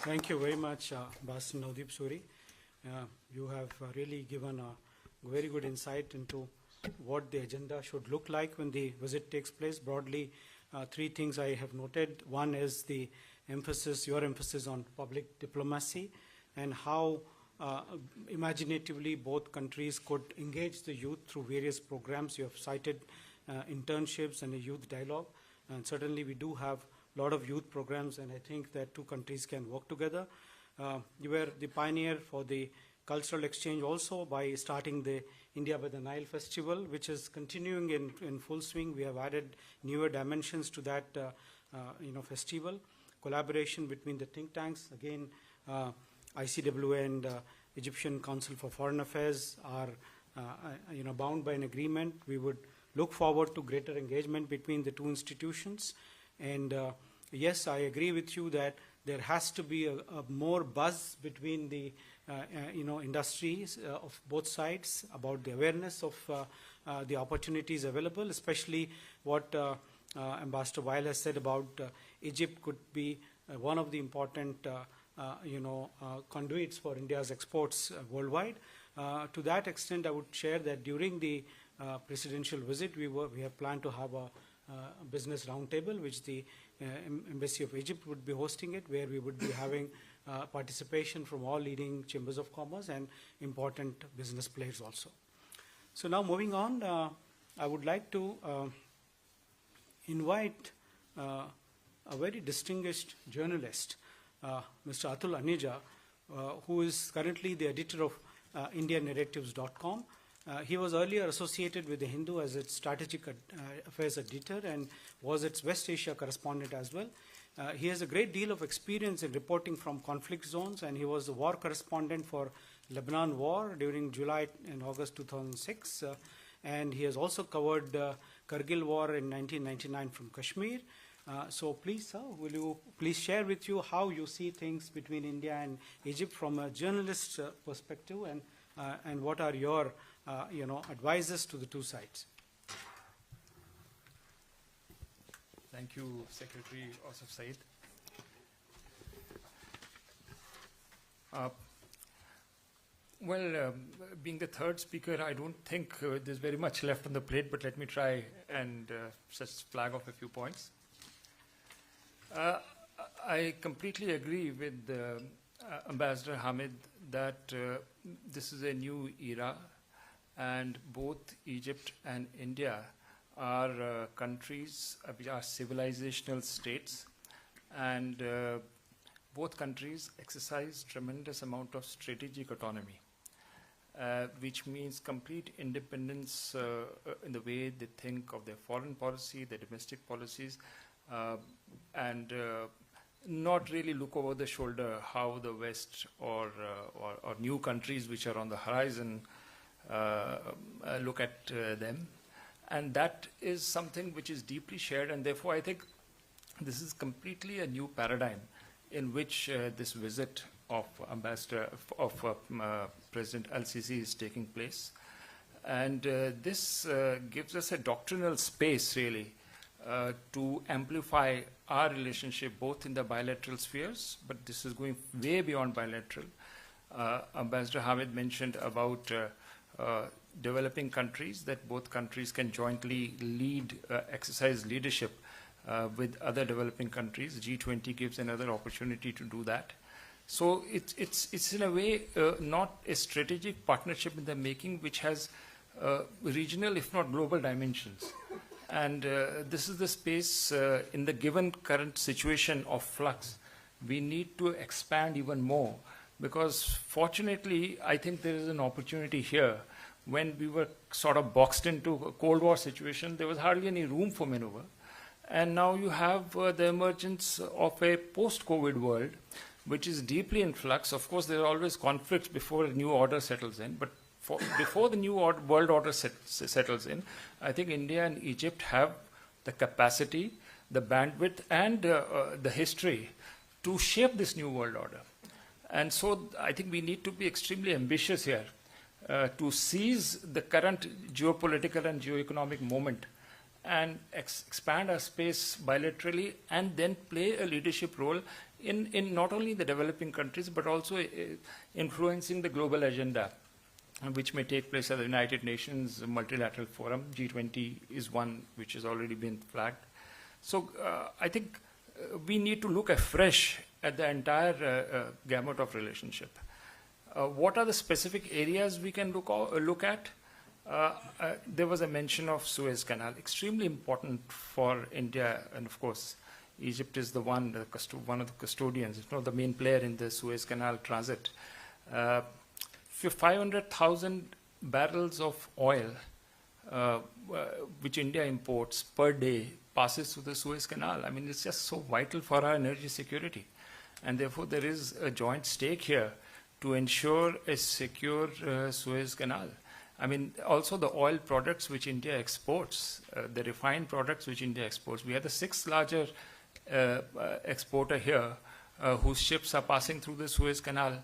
C: Thank you very much, Ambassador Naudip Suri. You have really given a very good insight into what the agenda should look like when the visit takes place. Broadly, three things I have noted. One is the emphasis, your emphasis on public diplomacy and how imaginatively both countries could engage the youth through various programs. You have cited internships and a youth dialogue. And certainly we do have a lot of youth programs, and I think that two countries can work together. You were the pioneer for the cultural exchange also by starting the India by the Nile Festival, which is continuing in full swing. We have added newer dimensions to that festival. Collaboration between the think tanks, again, ICWA and Egyptian Council for Foreign Affairs are bound by an agreement. We would look forward to greater engagement between the two institutions. And yes, I agree with you that there has to be a more buzz between the industries of both sides about the awareness of the opportunities available, especially what Ambassador Weil has said about Egypt could be one of the important conduits for India's exports worldwide. To that extent, I would share that during the presidential visit, we have planned to have a business roundtable, which the Embassy of Egypt would be hosting it, where we would be having participation from all leading chambers of commerce and important business players also. So now moving on, I would like to invite a very distinguished journalist, Mr. Atul Aneja, who is currently the editor of IndiaNarratives.com. He was earlier associated with The Hindu as its strategic affairs editor and was its West Asia correspondent as well. He has a great deal of experience in reporting from conflict zones, and he was the war correspondent for Lebanon war during July and August 2006. And he has also covered Kargil war in 1999 from Kashmir. So please, sir, will you please share with you how you see things between India and Egypt from a journalist's perspective, and what are your advices to the two sides?
F: Thank you, Secretary Asif Said. Being the third speaker, I don't think there's very much left on the plate, but let me try and just flag off a few points. I completely agree with Ambassador Hamid that this is a new era, and both Egypt and India are countries, are civilizational states, and both countries exercise tremendous amount of strategic autonomy, which means complete independence in the way they think of their foreign policy, their domestic policies, and not really look over the shoulder how the West or new countries which are on the horizon look at them. And that is something which is deeply shared, and therefore I think this is completely a new paradigm in which this visit of President Al-Sisi is taking place. And this gives us a doctrinal space, really, to amplify our relationship both in the bilateral spheres, but this is going way beyond bilateral. Ambassador Hamid mentioned about developing countries, that both countries can jointly exercise leadership with other developing countries. G20 gives another opportunity to do that. So it's in a way not a strategic partnership in the making, which has regional, if not global, dimensions. And this is the space in the given current situation of flux. We need to expand even more, because fortunately, I think there is an opportunity here. When we were sort of boxed into a Cold War situation, there was hardly any room for maneuver. And now you have the emergence of a post-COVID world, which is deeply in flux. Of course, there are always conflicts before a new order settles in, but before the new world order settles in, I think India and Egypt have the capacity, the bandwidth, and the history to shape this new world order. And so I think we need to be extremely ambitious here to seize the current geopolitical and geoeconomic moment and expand our space bilaterally, and then play a leadership role in not only the developing countries, but also influencing the global agenda, which may take place at the United Nations Multilateral Forum. G20 is one which has already been flagged. So I think we need to look afresh at the entire gamut of relationship. What are the specific areas we can look at? There was a mention of Suez Canal, extremely important for India, and of course, Egypt is one of the custodians, the main player in the Suez Canal transit. 500,000 barrels of oil, which India imports per day, passes through the Suez Canal. I mean, it's just so vital for our energy security. And therefore, there is a joint stake here to ensure a secure Suez Canal. I mean, also the oil products which India exports, the refined products which India exports. We are the sixth larger exporter here, whose ships are passing through the Suez Canal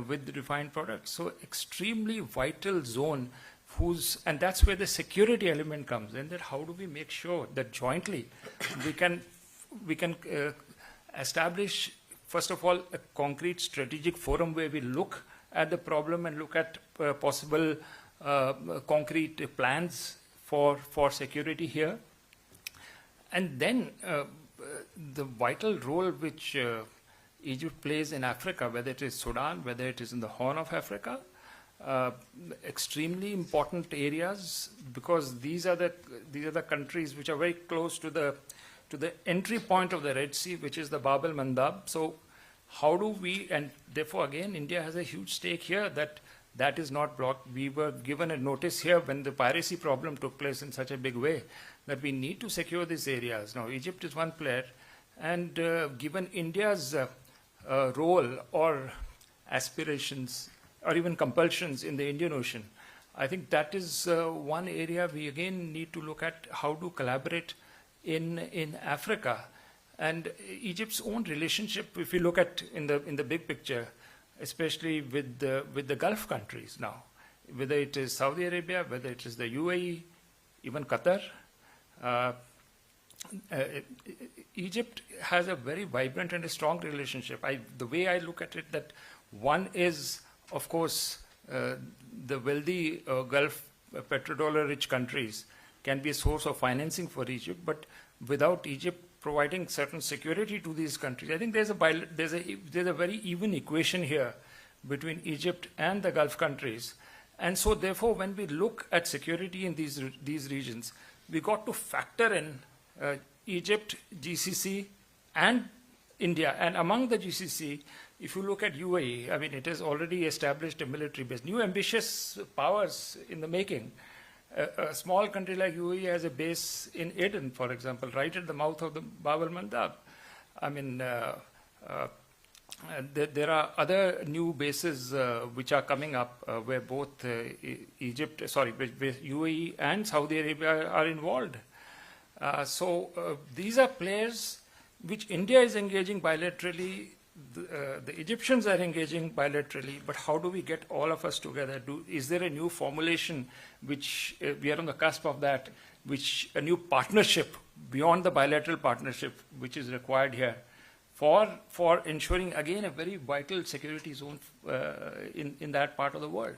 F: with the refined products. So extremely vital zone, and that's where the security element comes in, that how do we make sure that jointly we can establish, first of all, a concrete strategic forum where we look at the problem and look at possible concrete plans for security here. And then the vital role which Egypt plays in Africa, whether it is Sudan, whether it is in the Horn of Africa, extremely important areas, because these are the countries which are very close to the entry point of the Red Sea, which is the Bab el Mandab. So how do we, and therefore again India has a huge stake here, that is not blocked. We were given a notice here when the piracy problem took place in such a big way that we need to secure these areas. Now Egypt is one player, and given India's role or aspirations or even compulsions in the Indian Ocean, I think that is one area we again need to look at how to collaborate in Africa. And Egypt's own relationship, if you look at in the big picture, especially with the Gulf countries now, whether it is Saudi Arabia, whether it is the UAE, even Qatar, Egypt has a very vibrant and a strong relationship. The way I look at it, that one is, of course, the wealthy Gulf petrodollar-rich countries can be a source of financing for Egypt, but without Egypt providing certain security to these countries, I think there's a very even equation here between Egypt and the Gulf countries. And so therefore, when we look at security in these regions, we got to factor in Egypt, GCC, and India. And among the GCC, if you look at UAE, I mean, it has already established a military base. New ambitious powers in the making. A small country like UAE has a base in Aden, for example, right at the mouth of the Bab el Mandab. I mean, there are other new bases which are coming up where both where UAE and Saudi Arabia are involved. So these are players which India is engaging bilaterally. The Egyptians are engaging bilaterally, but how do we get all of us together? Is there a new formulation which we are on the cusp of that, a new partnership beyond the bilateral partnership which is required here for ensuring, again, a very vital security zone in that part of the world?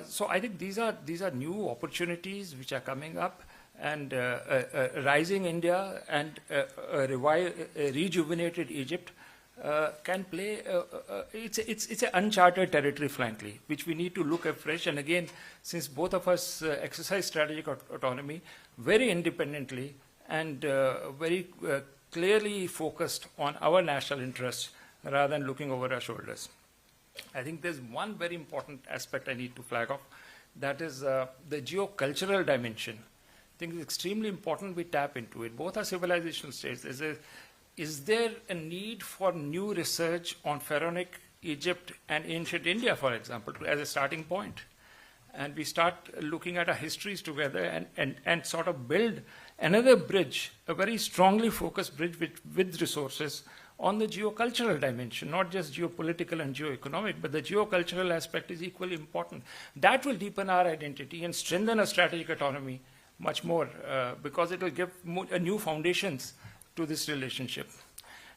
F: So I think these are new opportunities which are coming up, and rising India and a rejuvenated Egypt can play, it's an uncharted territory, frankly, which we need to look afresh. And again, since both of us exercise strategic autonomy very independently and very clearly focused on our national interests rather than looking over our shoulders. I think there's one very important aspect I need to flag off, that is the geocultural dimension. I think it's extremely important we tap into it. Both are civilizational states. Is there a need for new research on pharaonic Egypt and ancient India, for example, as a starting point? And we start looking at our histories together and sort of build another bridge, a very strongly focused bridge with resources on the geocultural dimension, not just geopolitical and geoeconomic, but the geocultural aspect is equally important. That will deepen our identity and strengthen our strategic autonomy much more, because it will give new foundations to this relationship.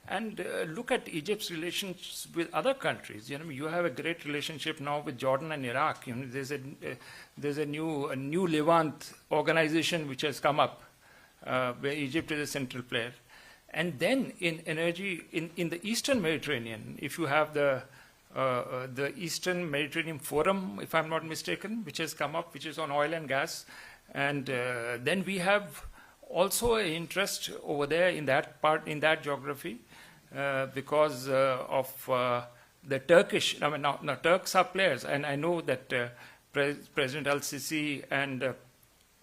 F: And look at Egypt's relations with other countries. You know, you have a great relationship now with Jordan and Iraq. You know, there's a new Levant organization which has come up, where Egypt is a central player. And then in energy, in the Eastern Mediterranean, if you have the Eastern Mediterranean Forum, if I'm not mistaken, which has come up, which is on oil and gas. And then we have also an interest over there in that part, in that geography, because of the Turkish, I mean, now Turks are players, and I know that President al-Sisi and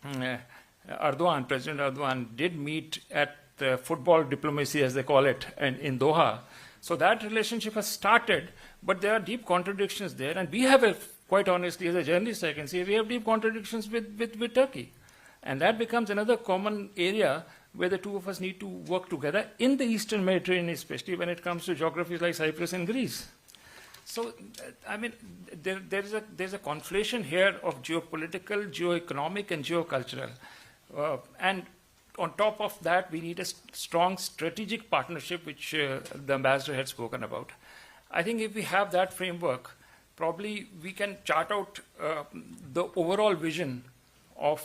F: President Erdogan did meet at football diplomacy, as they call it, in Doha. So that relationship has started, but there are deep contradictions there, and we have quite honestly, as a journalist, I can say, we have deep contradictions with Turkey. And that becomes another common area where the two of us need to work together in the Eastern Mediterranean, especially when it comes to geographies like Cyprus and Greece. So, I mean, there's a conflation here of geopolitical, geoeconomic, and geocultural. And on top of that, we need a strong strategic partnership, which the ambassador had spoken about. I think if we have that framework, probably we can chart out the overall vision of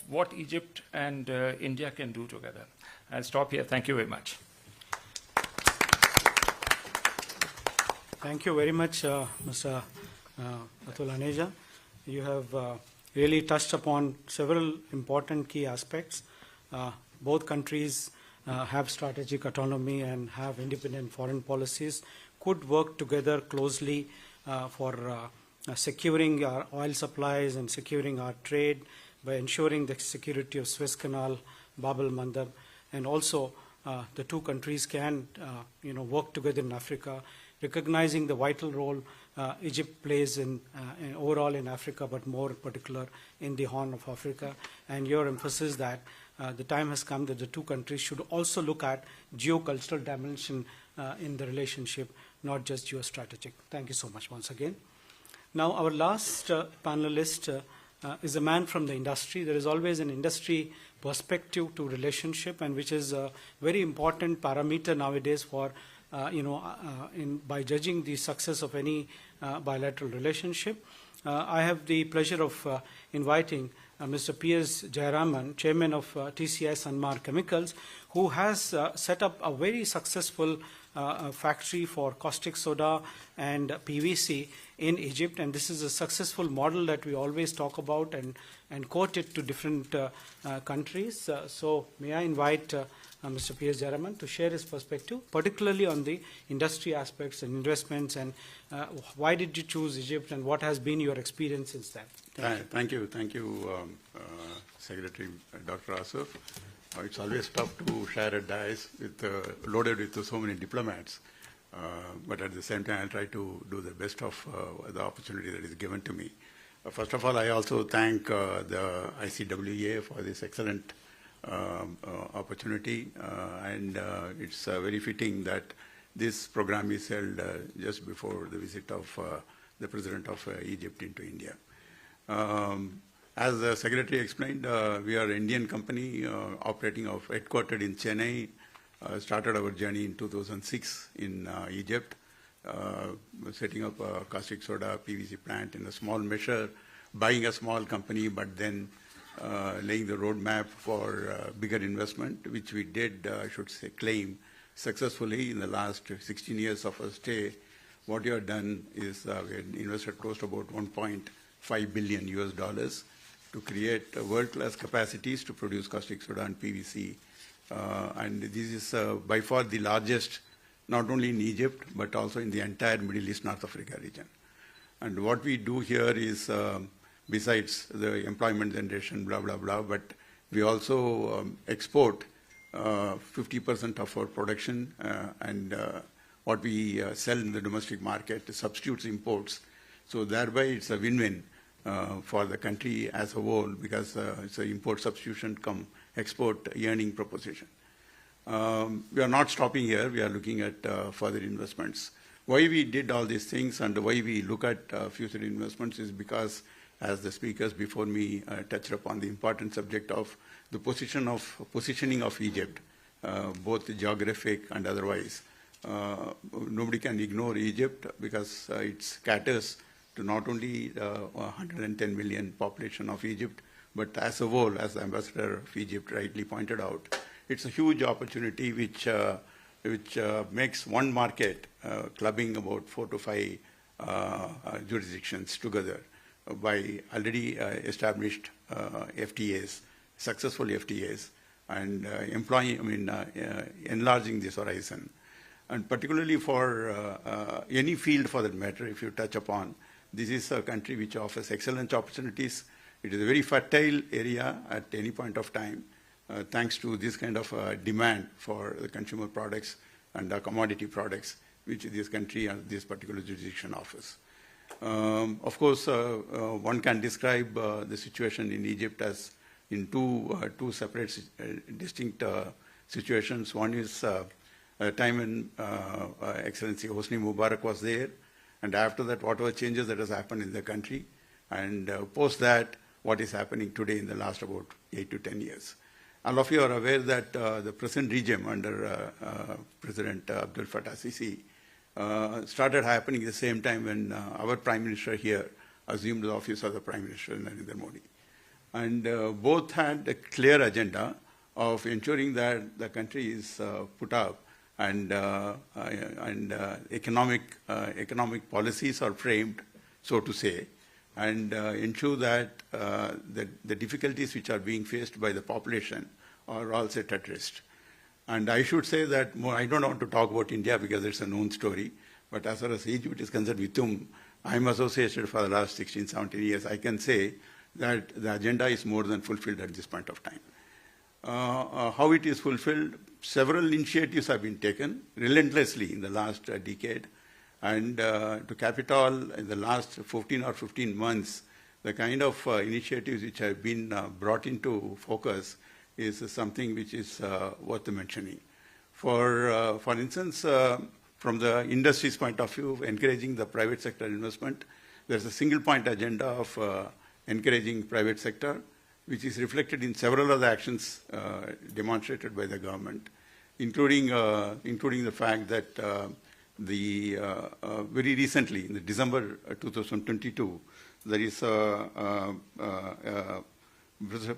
F: what Egypt and India can do together. I'll stop here. Thank you very much.
C: Thank you very much, Mr. Atul Haneja. You have really touched upon several important key aspects. Both countries have strategic autonomy and have independent foreign policies, could work together closely for securing our oil supplies and securing our trade by ensuring the security of Suez Canal, Bab el-Mandab, and also the two countries can work together in Africa, recognizing the vital role Egypt plays in overall in Africa, but more particular in the Horn of Africa, and your emphasis that the time has come that the two countries should also look at geocultural dimension in the relationship, not just geostrategic. Thank you so much once again. Now, our last panelist is a man from the industry. There is always an industry perspective to relationship, and which is a very important parameter nowadays for by judging the success of any bilateral relationship. I have the pleasure of inviting Mr. P.S. Jayaraman, Chairman of TCI Sanmar Chemicals, who has set up a very successful factory for caustic soda and PVC in Egypt, and this is a successful model that we always talk about and quote it to different countries. So may I invite Mr. P.S. Jayaraman to share his perspective, particularly on the industry aspects and investments, and why did you choose Egypt, and what has been your experience since then?
G: Thank you, Secretary Dr. Asif. It's always tough to share a dais loaded with so many diplomats, but at the same time, I'll try to do the best of the opportunity that is given to me. First of all, I also thank the ICWA for this excellent opportunity, and it's very fitting that this program is held just before the visit of the President of Egypt into India. As the Secretary explained, we are an Indian company headquartered in Chennai. Started our journey in 2006 in Egypt, setting up a caustic soda PVC plant in a small measure, buying a small company, but then laying the roadmap for bigger investment, which we did, I should say, claim successfully in the last 16 years of our stay. What we have done is we had invested close to about $1.5 billion to create world-class capacities to produce caustic soda and PVC. And this is by far the largest, not only in Egypt, but also in the entire Middle East, North Africa region. And what we do here is, besides the employment generation, blah, blah, blah, but we also export 50% of our production, and what we sell in the domestic market substitutes imports. So thereby it's a win-win for the country as a whole, because it's an import substitution come export earning proposition. We are not stopping here. We are looking at further investments. Why we did all these things and why we look at future investments is because, as the speakers before me touched upon the important subject of the positioning of Egypt, both geographic and otherwise. Nobody can ignore Egypt because it caters to not only 110 million population of Egypt, but as a whole, as the ambassador of Egypt rightly pointed out, it's a huge opportunity which makes one market clubbing about 4 to 5 jurisdictions together by already established FTAs, successful FTAs, and enlarging this horizon. And particularly for any field for that matter, if you touch upon, this is a country which offers excellent opportunities. It is a very fertile area at any point of time, thanks to this kind of demand for the consumer products and commodity products, which this country and this particular jurisdiction offers. Of course, one can describe the situation in Egypt as in two separate, distinct situations. One is a time when Excellency Hosni Mubarak was there, and after that, whatever changes that has happened in the country, and post that, what is happening today in the last about 8 to 10 years. All of you are aware that the present regime under President Abdel Fattah Sisi started happening at the same time when our Prime Minister here assumed the office of the Prime Minister, Narendra Modi. And both had a clear agenda of ensuring that the country is put up and economic policies are framed, so to say, and ensure that the difficulties which are being faced by the population are all set at rest. And I should say that I don't want to talk about India because it's a known story, but as far as Egypt is concerned, with whom I'm associated for the last 16, 17 years, I can say that the agenda is more than fulfilled at this point of time. How it is fulfilled, several initiatives have been taken relentlessly in the last decade. And to cap it all, in the last 14 or 15 months, the kind of initiatives which have been brought into focus is something which is worth mentioning. For instance, from the industry's point of view, encouraging the private sector investment, there's a single point agenda of encouraging private sector, which is reflected in several of the actions demonstrated by the government, including the fact that very recently, in December 2022, there is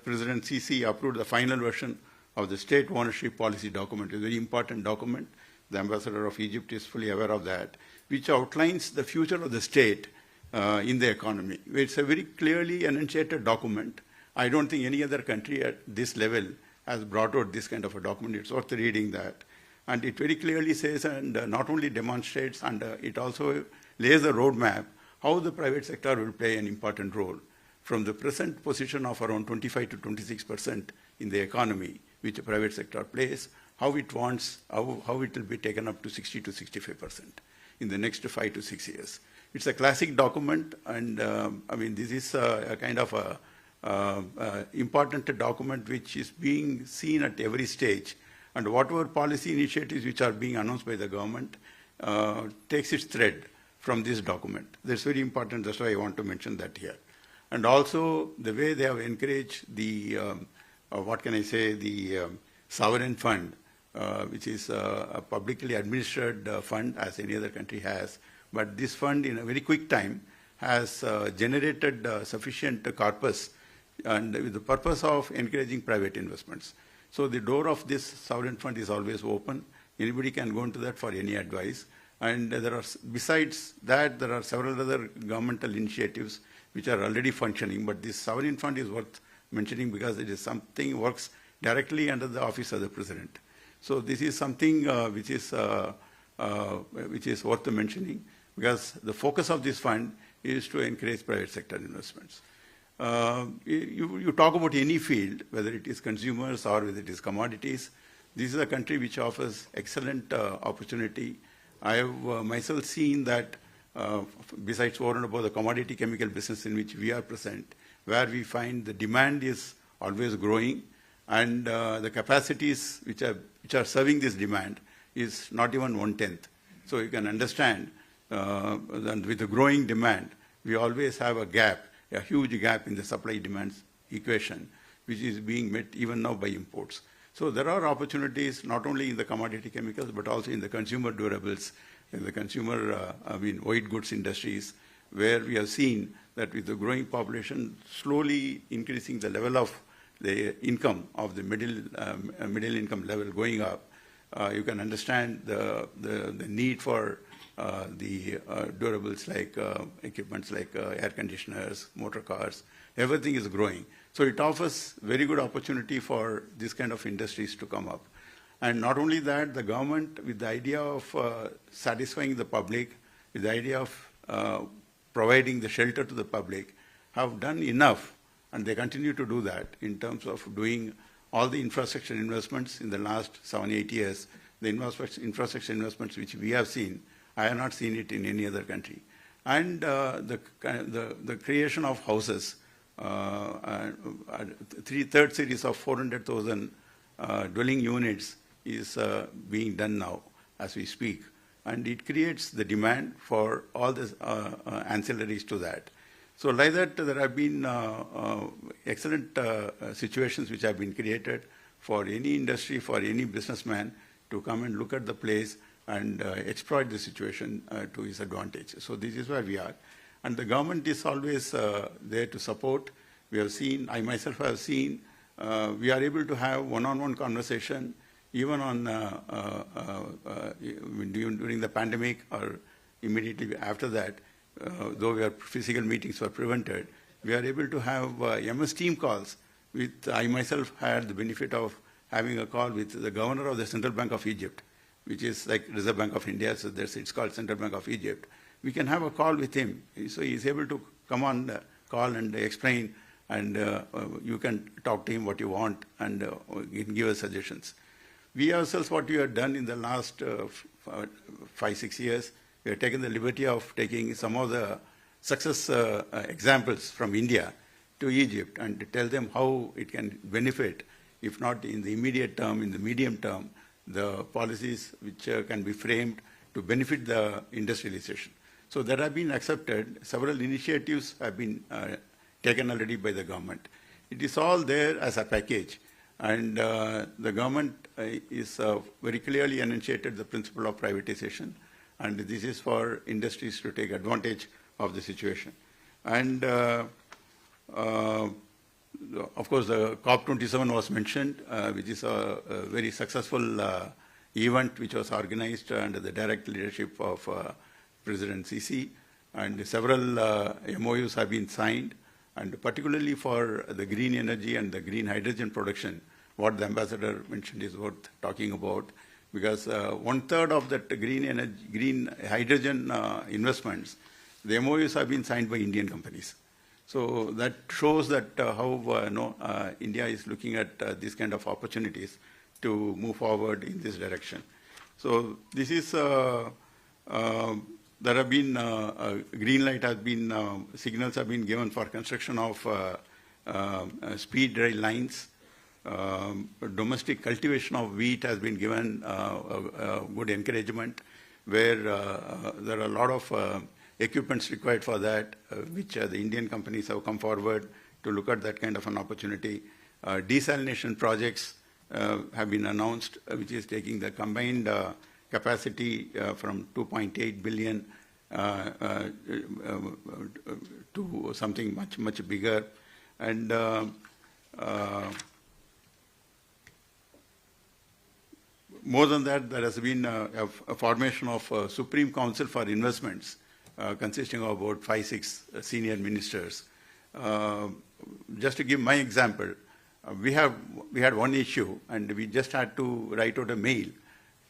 G: President Sisi approved the final version of the state ownership policy document, a very important document. The ambassador of Egypt is fully aware of that, which outlines the future of the state in the economy. It's a very clearly enunciated document. I don't think any other country at this level has brought out this kind of a document. It's worth reading that. And it very clearly says and not only demonstrates, and it also lays a roadmap how the private sector will play an important role from the present position of around 25 to 26% in the economy, which the private sector plays, how it wants, how it will be taken up to 60 to 65% in the next 5 to 6 years. It's a classic document, and I mean, this is a kind of a important document which is being seen at every stage. And whatever policy initiatives which are being announced by the government takes its thread from this document. That's very important. That's why I want to mention that here. And also the way they have encouraged the, what can I say, the sovereign fund, which is a publicly administered fund as any other country has. But this fund in a very quick time has generated sufficient corpus and with the purpose of encouraging private investments. So the door of this sovereign fund is always open. Anybody can go into that for any advice. And there are, besides that, there are several other governmental initiatives which are already functioning. But this sovereign fund is worth mentioning because it is something works directly under the office of the president. So this is something which is worth mentioning because the focus of this fund is to encourage private sector investments. You talk about any field, whether it is consumers or whether it is commodities, this is a country which offers excellent opportunity. I have myself seen that besides over and above the commodity chemical business in which we are present, where we find the demand is always growing and the capacities which are serving this demand is not even 1/10. So you can understand that with the growing demand, we always have a huge gap in the supply-demand equation, which is being met even now by imports. So there are opportunities not only in the commodity chemicals, but also in the consumer durables, in the consumer, white goods industries, where we have seen that with the growing population slowly increasing the level of the income of the middle income level going up, you can understand the need for the durables like equipments like air conditioners, motor cars, everything is growing. So it offers very good opportunity for this kind of industries to come up. And not only that, the government, with the idea of satisfying the public, with the idea of providing the shelter to the public, have done enough, and they continue to do that in terms of doing all the infrastructure investments in the last 7-8 years. The infrastructure investments which we have seen, I have not seen it in any other country. And the creation of houses, third series of 400,000 dwelling units is being done now as we speak. And it creates the demand for all the ancillaries to that. So like that, there have been excellent situations which have been created for any industry, for any businessman to come and look at the place and exploit the situation to his advantage. So this is where we are. And the government is always there to support. We have seen, I myself have seen, we are able to have one-on-one conversation even on during the pandemic or immediately after that, though our physical meetings were prevented, we are able to have MS Team calls. I myself had the benefit of having a call with the governor of the Central Bank of Egypt, which is like Reserve Bank of India, so it's called Central Bank of Egypt. We can have a call with him. So he's able to come on the call and explain, and you can talk to him what you want, and he can give us suggestions. We ourselves, what we have done in the last 5-6 years, we have taken the liberty of taking some of the success examples from India to Egypt and to tell them how it can benefit, if not in the immediate term, in the medium term, the policies which can be framed to benefit the industrialization. So that have been accepted. Several initiatives have been taken already by the government. It is all there as a package. And the government is very clearly enunciated the principle of privatization. And this is for industries to take advantage of the situation. And of course, the COP27 was mentioned, which is a very successful event which was organized under the direct leadership of President Sisi, and several MOUs have been signed, and particularly for the green energy and the green hydrogen production, what the ambassador mentioned is worth talking about, because 1/3 of that green hydrogen investments, the MOUs have been signed by Indian companies. So that shows that how India is looking at these kind of opportunities to move forward in this direction. So this is, there have been, green light has been, signals have been given for construction of speed rail lines. Domestic cultivation of wheat has been given good encouragement, where there are a lot of equipments required for that, which the Indian companies have come forward to look at that kind of an opportunity. Desalination projects have been announced, which is taking the combined capacity from 2.8 billion to something much, much bigger. And more than that, there has been a formation of a Supreme Council for Investments, consisting of about 5-6 senior ministers. Just to give my example, we had one issue, and we just had to write out a mail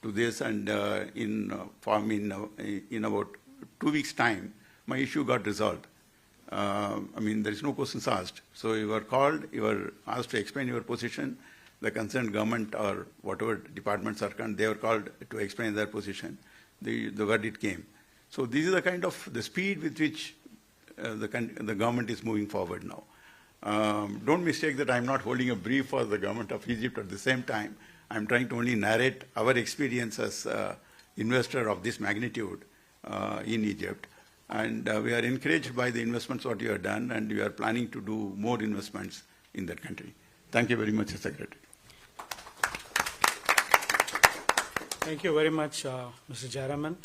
G: to this, and in about 2 weeks' time, my issue got resolved. There is no questions asked. So you were called, you were asked to explain your position. The concerned government or whatever departments are concerned, they were called to explain their position. The verdict came. So this is the kind of the speed with which the government is moving forward now. Don't mistake that I'm not holding a brief for the government of Egypt. At the same time, I'm trying to only narrate our experience as investor of this magnitude in Egypt. And we are encouraged by the investments what you have done, and we are planning to do more investments in that country. Thank you very much, Secretary.
C: Thank you very much, Mr. Jayaraman.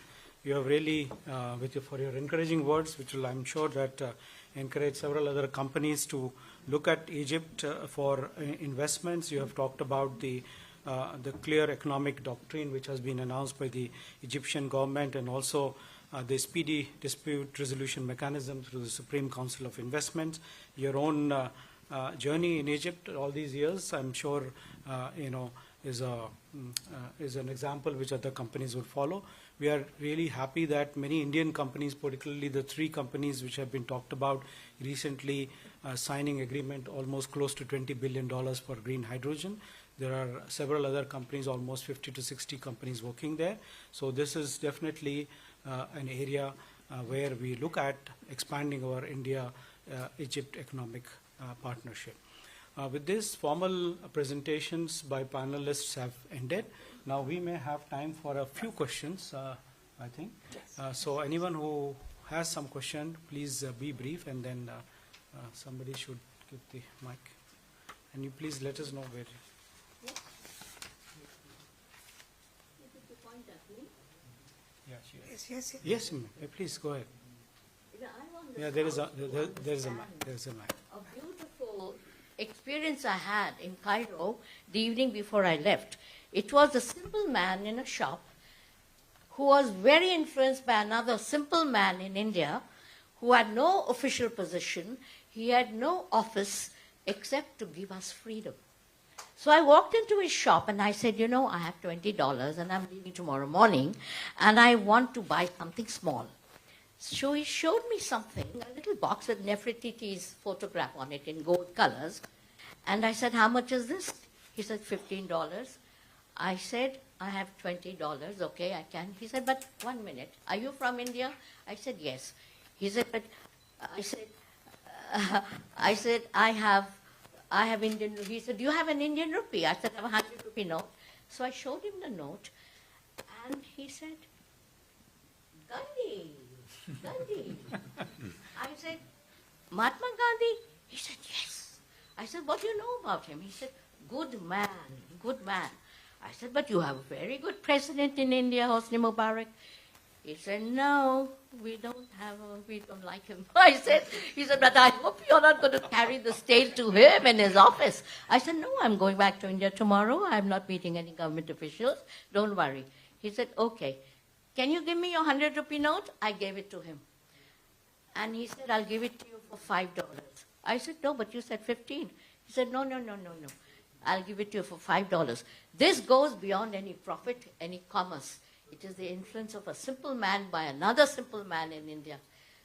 C: You have really, for your encouraging words, which will, I'm sure, that encourage several other companies to look at Egypt for investments. You have talked about the clear economic doctrine which has been announced by the Egyptian government, and also the speedy dispute resolution mechanism through the Supreme Council of Investments. Your own journey in Egypt all these years, I'm sure, is an example which other companies will follow. We are really happy that many Indian companies, particularly the 3 companies which have been talked about recently, signing agreement almost close to $20 billion for green hydrogen. There are several other companies, almost 50 to 60 companies working there. So this is definitely an area where we look at expanding our India-Egypt economic partnership. With this, formal presentations by panelists have ended. Now we may have time for a few questions, I think. So anyone who has some question, please be brief, and then somebody should give the mic. And you please let us know where.
B: Yes.
C: Yes, ma'am. Please go ahead. Yeah, there is a mic. There is a mic.
H: A beautiful experience I had in Cairo the evening before I left. It was a simple man in a shop who was very influenced by another simple man in India who had no official position. He had no office except to give us freedom. So I walked into his shop and I said, I have $20 and I'm leaving tomorrow morning and I want to buy something small. So he showed me something, a little box with Nefertiti's photograph on it in gold colors. And I said, how much is this? He said, $15. I said, I have $20. Okay, I can. He said, but 1 minute. Are you from India? I said, yes. He said, but I said, I have Indian. He said, do you have an Indian rupee? I said, I have a 100 rupee note. So I showed him the note, and he said, Gandhi. I said, Mahatma Gandhi? He said, yes. I said, what do you know about him? He said, good man. I said, but you have a very good president in India, Hosni Mubarak. He said, no, we don't like him. He said, but I hope you're not going to carry the state to him in his office. I said, no, I'm going back to India tomorrow. I'm not meeting any government officials. Don't worry. He said, okay. Can you give me your 100 rupee note? I gave it to him. And he said, I'll give it to you for $5. I said, no, but you said 15. He said, no. I'll give it to you for $5. This goes beyond any profit, any commerce. It is the influence of a simple man by another simple man in India.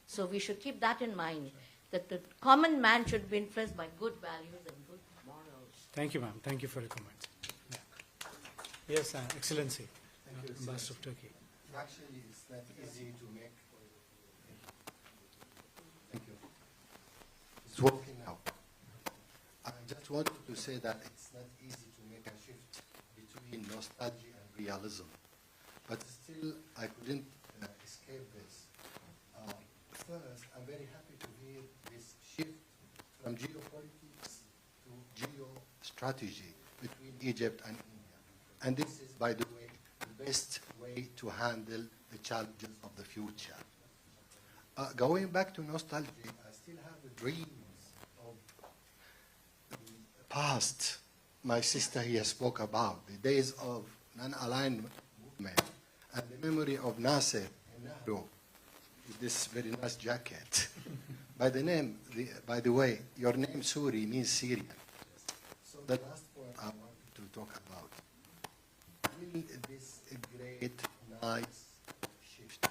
H: So we should keep that in mind, that the common man should be influenced by good values and good morals.
C: Thank you, ma'am. Thank you for your comments. Yeah. Yes, Excellency, Ambassador of Turkey.
I: Actually, it's not easy to make. Thank you. It's working now. I just wanted to say that it's not easy to make a shift between nostalgia and realism. But still, I couldn't escape this. First, I'm very happy to hear this shift from geopolitics to geostrategy between Egypt and India. And this is, by the way, the best way to handle the challenges of the future. Going back to nostalgia, I still have the dreams of the past. My sister here spoke about the days of non-aligned movement and the memory of Nasser and Nehru with this very nice jacket. By the way, your name Suri means Syrian. So the last point I wanted to talk about. Will this great, nice shift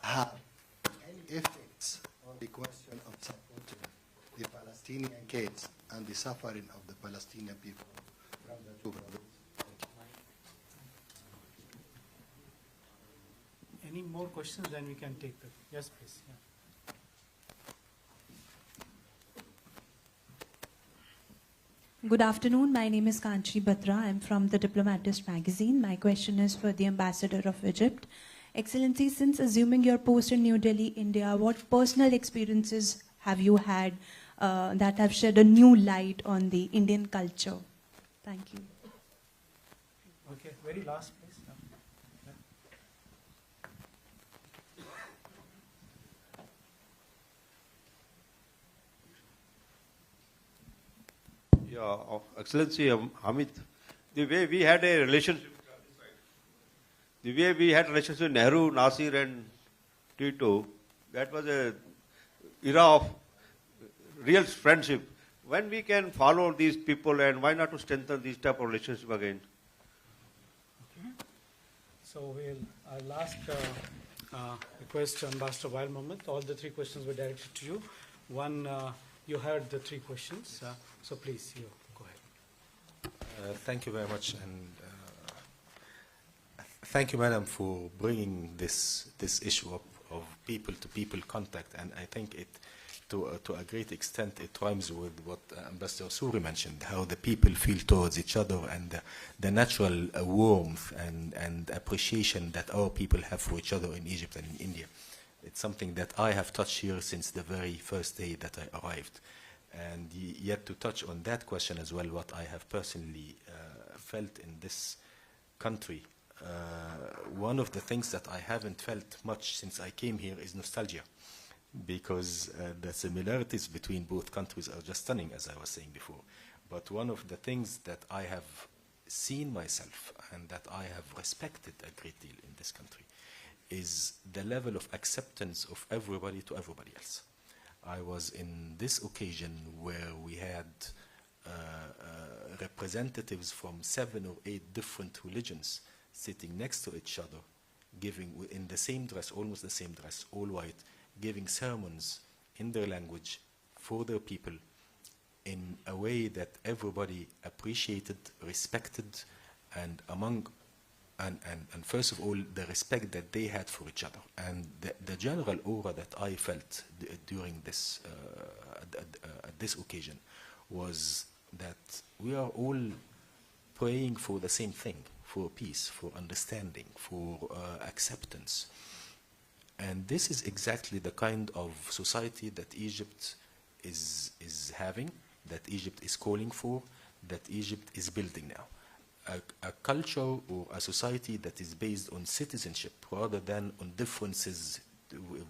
I: have any effects on the question of supporting the Palestinian case and the suffering of the Palestinian people from the two brothers?
C: Any more questions? Then we can take them. Yes, please. Yeah.
J: Good afternoon. My name is Kanchi Batra. I'm from the Diplomatist magazine. My question is for the Ambassador of Egypt. Excellency, since assuming your post in New Delhi, India, what personal experiences have you had that have shed a new light on the Indian culture? Thank you.
C: Okay, very last, please.
K: Excellency Hamid, the way we had a relationship, with Nehru, Nasir and Tito, that was a era of real friendship. When we can follow these people and why not to strengthen these type of relationship again?
C: Okay. So I'll ask request Ambassador Wael Mohammed. All the three questions were directed to you. One, you heard the three questions, so please, you go ahead.
D: Thank you very much, and thank you, Madam, for bringing this issue up of people-to-people contact, and I think it, to a great extent, it rhymes with what Ambassador Suri mentioned, how the people feel towards each other, and the natural warmth and appreciation that our people have for each other in Egypt and in India. It's something that I have touched here since the very first day that I arrived. And yet to touch on that question as well, what I have personally felt in this country one of the things that I haven't felt much since I came here is nostalgia, because the similarities between both countries are just stunning, as I was saying before. But one of the things that I have seen myself and that I have respected a great deal in this country is the level of acceptance of everybody to everybody else. I was in this occasion where we had representatives from 7 or 8 different religions sitting next to each other, giving in the same dress, almost the same dress, all white, giving sermons in their language for their people in a way that everybody appreciated, respected, and first of all, the respect that they had for each other. And the general aura that I felt during this, at this occasion was that we are all praying for the same thing, for peace, for understanding, for acceptance. And this is exactly the kind of society that Egypt is having, that Egypt is calling for, that Egypt is building now. A culture or a society that is based on citizenship rather than on differences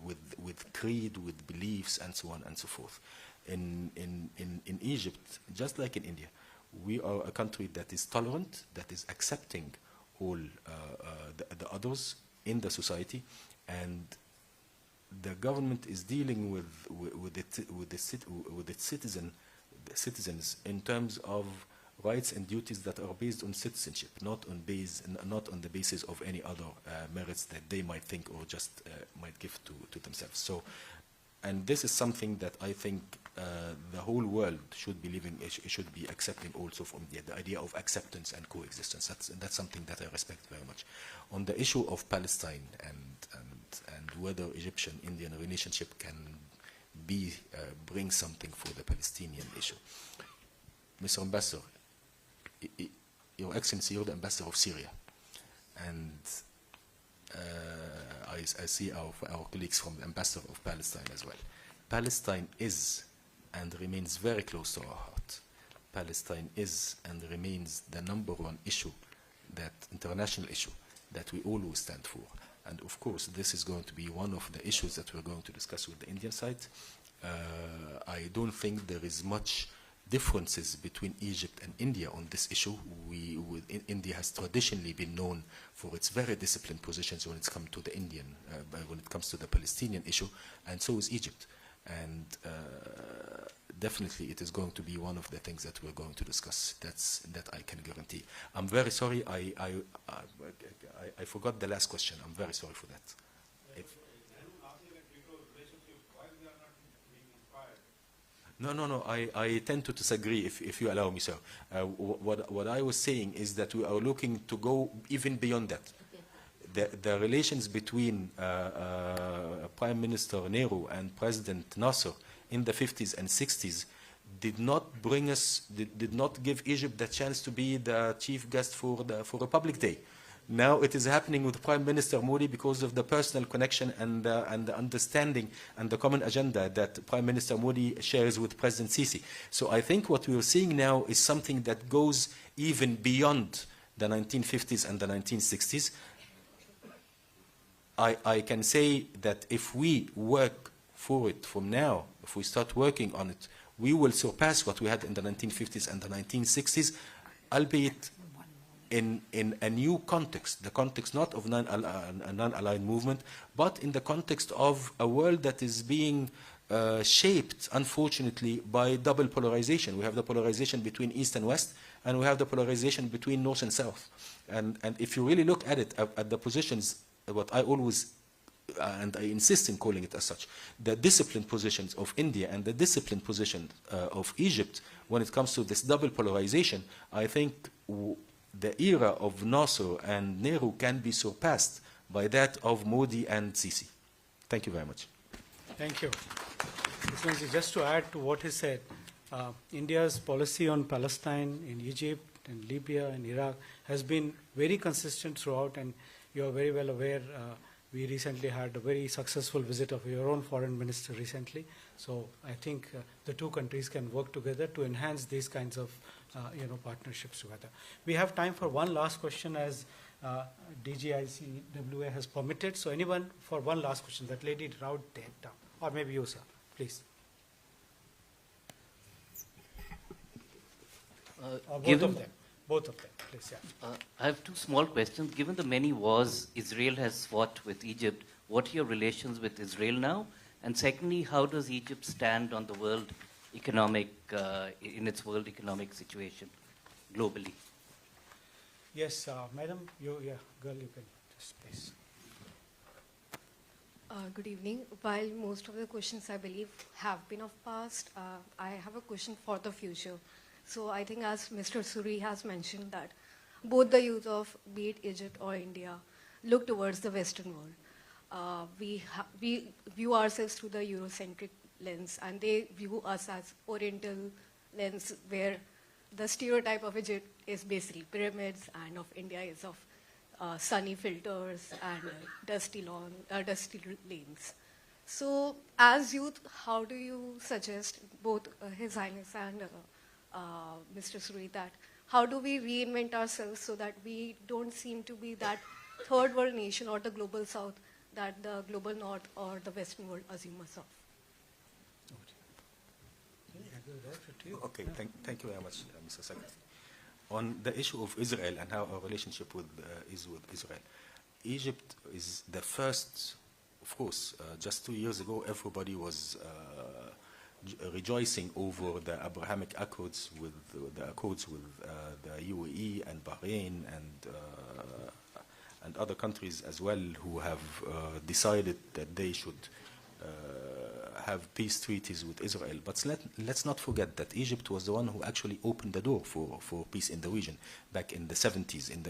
D: with creed, with beliefs, and so on and so forth. In Egypt, just like in India, we are a country that is tolerant, that is accepting all the others in the society, and the government is dealing with its citizens in terms of rights and duties that are based on citizenship, not on the basis of any other merits that they might think or just might give to themselves. So, and this is something that I think the whole world should be should be accepting also from the idea of acceptance and coexistence. That's something that I respect very much. On the issue of Palestine and whether Egyptian-Indian relationship can bring something for the Palestinian issue. Mr. Ambassador, Your Excellency, you're the Ambassador of Syria, and I see our colleagues from the Ambassador of Palestine as well. Palestine is and remains very close to our heart. Palestine is and remains the #1 issue, that international issue that we always stand for. And of course, this is going to be one of the issues that we're going to discuss with the Indian side. I don't think there is much differences between Egypt and India on this issue. India has traditionally been known for its very disciplined positions when it comes to when it comes to the Palestinian issue, and so is Egypt. And definitely, it is going to be one of the things that we're going to discuss. That I can guarantee. I'm very sorry. I forgot the last question. I'm very sorry for that. No. I tend to disagree, if you allow me, sir. What I was saying is that we are looking to go even beyond that. The relations between Prime Minister Nehru and President Nasser in the 50s and 60s did not give Egypt the chance to be the chief guest for Republic Day. Now it is happening with Prime Minister Modi because of the personal connection and the understanding and the common agenda that Prime Minister Modi shares with President Sisi. So I think what we are seeing now is something that goes even beyond the 1950s and the 1960s. I can say that if we work for it from now, if we start working on it, we will surpass what we had in the 1950s and the 1960s, albeit in a new context, the context not of a non-aligned movement, but in the context of a world that is being shaped, unfortunately, by double polarization. We have the polarization between East and West, and we have the polarization between North and South. And if you really look at it, at the positions, what I always, and I insist in calling it as such, the disciplined positions of India and the disciplined position of Egypt when it comes to this double polarization, I think the era of Nasser and Nehru can be surpassed by that of Modi and Sisi. Thank you very much.
C: Thank you. Just to add to what he said, India's policy on Palestine, in Egypt, in Libya, and Iraq has been very consistent throughout, and you are very well aware. We recently had a very successful visit of your own foreign minister recently. So I think the two countries can work together to enhance these kinds of partnerships together. We have time for one last question, as DG ICWA has permitted. So anyone for one last question? That lady right there down, or maybe you, sir, please. Or both of them. Both of them, please. Yeah.
L: I have two small questions. Given the many wars Israel has fought with Egypt, what are your relations with Israel now? And secondly, how does Egypt stand on the world economic, in its world economic situation globally?
C: Yes, madam, you, yeah, girl, you can just please.
M: Good evening. While most of the questions I believe have been of past, I have a question for the future. So I think as Mr. Suri has mentioned that both the youth of be it Egypt or India look towards the Western world. We view ourselves through the Eurocentric lens and they view us as Oriental lens where the stereotype of Egypt is basically pyramids and of India is of sunny filters and dusty lanes. So as youth, how do you suggest both His Highness and Mr. Suri that how do we reinvent ourselves so that we don't seem to be that third world nation or the global south that the global north or the western world assume us of?
D: Okay, thank you very much, Mr. Secretary. On the issue of Israel and how our relationship is with Israel, Egypt is the first, of course, just 2 years ago, everybody was rejoicing over the Abrahamic Accords with the UAE and Bahrain and other countries as well who have decided that they should have peace treaties with Israel. But let's not forget that Egypt was the one who actually opened the door for peace in the region back in the 70s, in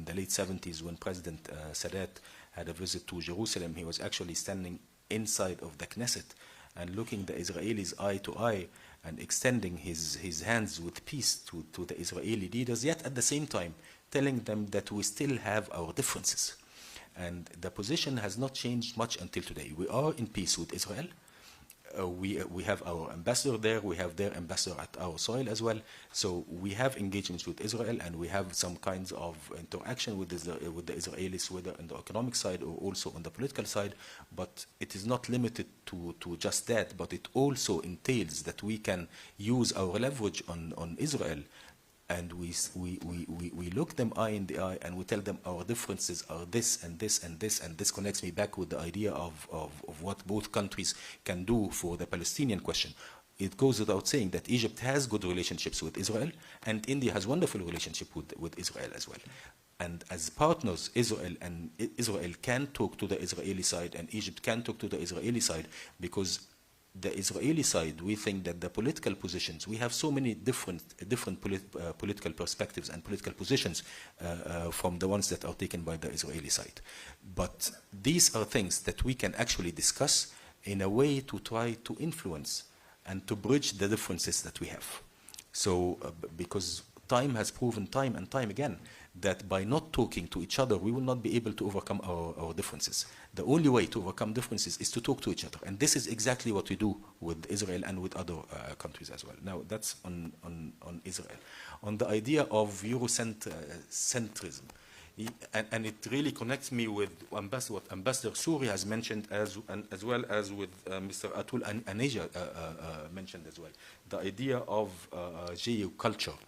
D: the late 70s when President Sadat had a visit to Jerusalem. He was actually standing inside of the Knesset and looking the Israelis eye to eye and extending his hands with peace to the Israeli leaders, yet at the same time telling them that we still have our differences. And the position has not changed much until today. We are in peace with Israel. We have our ambassador there. We have their ambassador at our soil as well. So we have engagements with Israel, and we have some kinds of interaction with the Israelis, whether on the economic side or also on the political side. But it is not limited to just that, but it also entails that we can use our leverage on Israel, and we look them eye in the eye and we tell them our differences are this and this and this, and this connects me back with the idea of what both countries can do for the Palestinian question. It goes without saying that Egypt has good relationships with Israel, and India has wonderful relationship with Israel as well. And as partners, Israel can talk to the Israeli side, and Egypt can talk to the Israeli side, because the Israeli side, we think that the political positions, we have so many different political perspectives and political positions from the ones that are taken by the Israeli side. But these are things that we can actually discuss in a way to try to influence and to bridge the differences that we have. So, because time has proven time and time again that by not talking to each other, we will not be able to overcome our differences. The only way to overcome differences is to talk to each other. And this is exactly what we do with Israel and with other countries as well. Now, that's on Israel. On the idea of Eurocentrism, and it really connects me with what Ambassador Suri has mentioned, as well as with Mr. Atul Aneja mentioned as well, the idea of geoculture.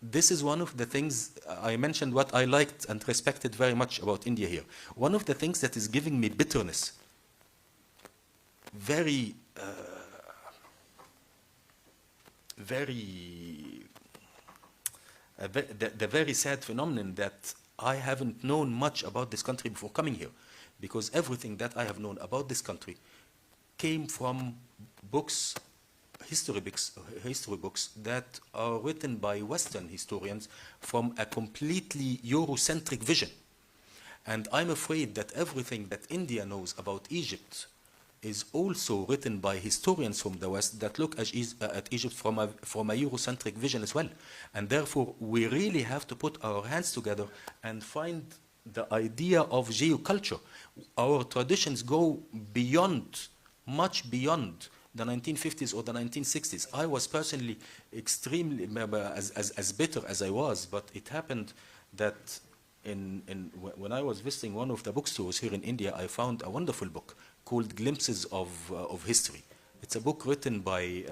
D: This is one of the things I mentioned, what I liked and respected very much about India here. One of the things that is giving me bitterness, the very sad phenomenon that I haven't known much about this country before coming here, because everything that I have known about this country came from books, history books that are written by Western historians from a completely Eurocentric vision. And I'm afraid that everything that India knows about Egypt is also written by historians from the West that look at Egypt from a Eurocentric vision as well. And therefore, we really have to put our hands together and find the idea of geoculture. Our traditions go beyond, much beyond the 1950s or the 1960s. I was personally extremely, as bitter as I was, but it happened that when I was visiting one of the bookstores here in India, I found a wonderful book called Glimpses of History. It's a book written by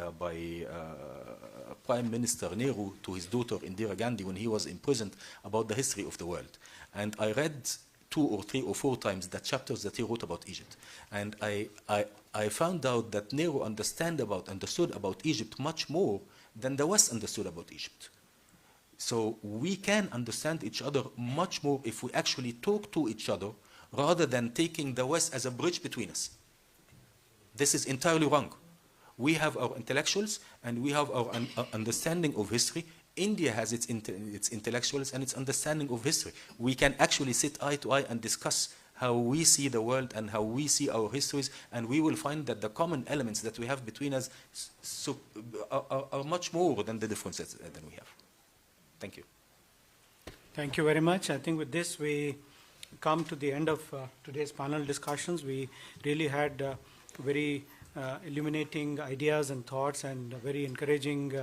D: Prime Minister Nehru to his daughter Indira Gandhi when he was imprisoned, about the history of the world. And I read 2 or 3 or 4 times the chapters that he wrote about Egypt. And I found out that Nehru understood about Egypt much more than the West understood about Egypt. So we can understand each other much more if we actually talk to each other rather than taking the West as a bridge between us. This is entirely wrong. We have our intellectuals and we have our understanding of history. India has its intellectuals and its understanding of history. We can actually sit eye to eye and discuss how we see the world and how we see our histories, and we will find that the common elements that we have between us are much more than the differences that we have. Thank you.
C: Thank you very much. I think with this we come to the end of today's panel discussions. We really had very illuminating ideas and thoughts and very encouraging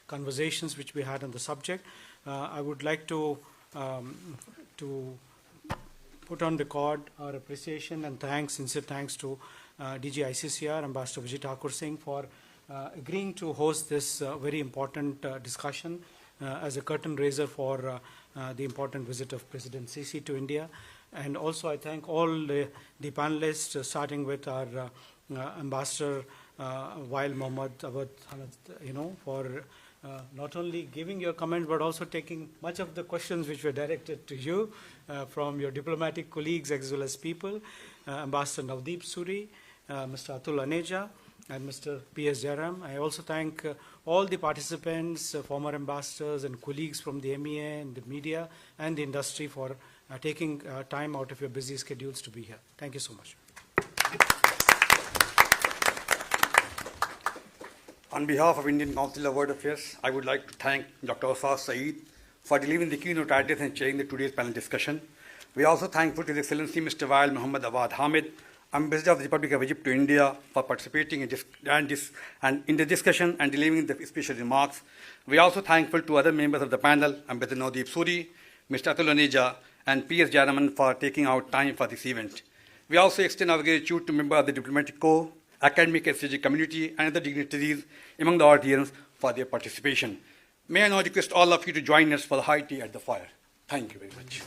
C: conversations which we had on the subject. I would like to put on record our appreciation and sincere thanks to DG ICCR, Ambassador Vijay Thakur Singh, for agreeing to host this very important discussion as a curtain raiser for the important visit of President Sisi to India. And also I thank all the panelists, starting with our Ambassador Wael Mohammad Awad Hamid, for not only giving your comment but also taking much of the questions which were directed to you from your diplomatic colleagues as well as people, Ambassador Navdeep Suri, Mr. Atul Aneja, and Mr. P.S. Jairam. I also thank all the participants, former ambassadors and colleagues from the MEA and the media and the industry for taking time out of your busy schedules to be here. Thank you so much.
A: On behalf of Indian Council of World Affairs, I would like to thank Dr. Asaf Saeed for delivering the keynote address and chairing today's panel discussion. We are also thankful to His Excellency Mr. Wael Mohammad Awad Hamid, Ambassador of the Republic of Egypt to India, for participating in the discussion and delivering the special remarks. We are also thankful to other members of the panel, Ambassador Navdeep Suri, Mr. Atul Aneja, and P.S. Jairam for taking out time for this event. We also extend our gratitude to members of the diplomatic corps, academic and strategic community, and other dignitaries among the audience for their participation. May I now request all of you to join us for the high tea at the fire. Thank you very much.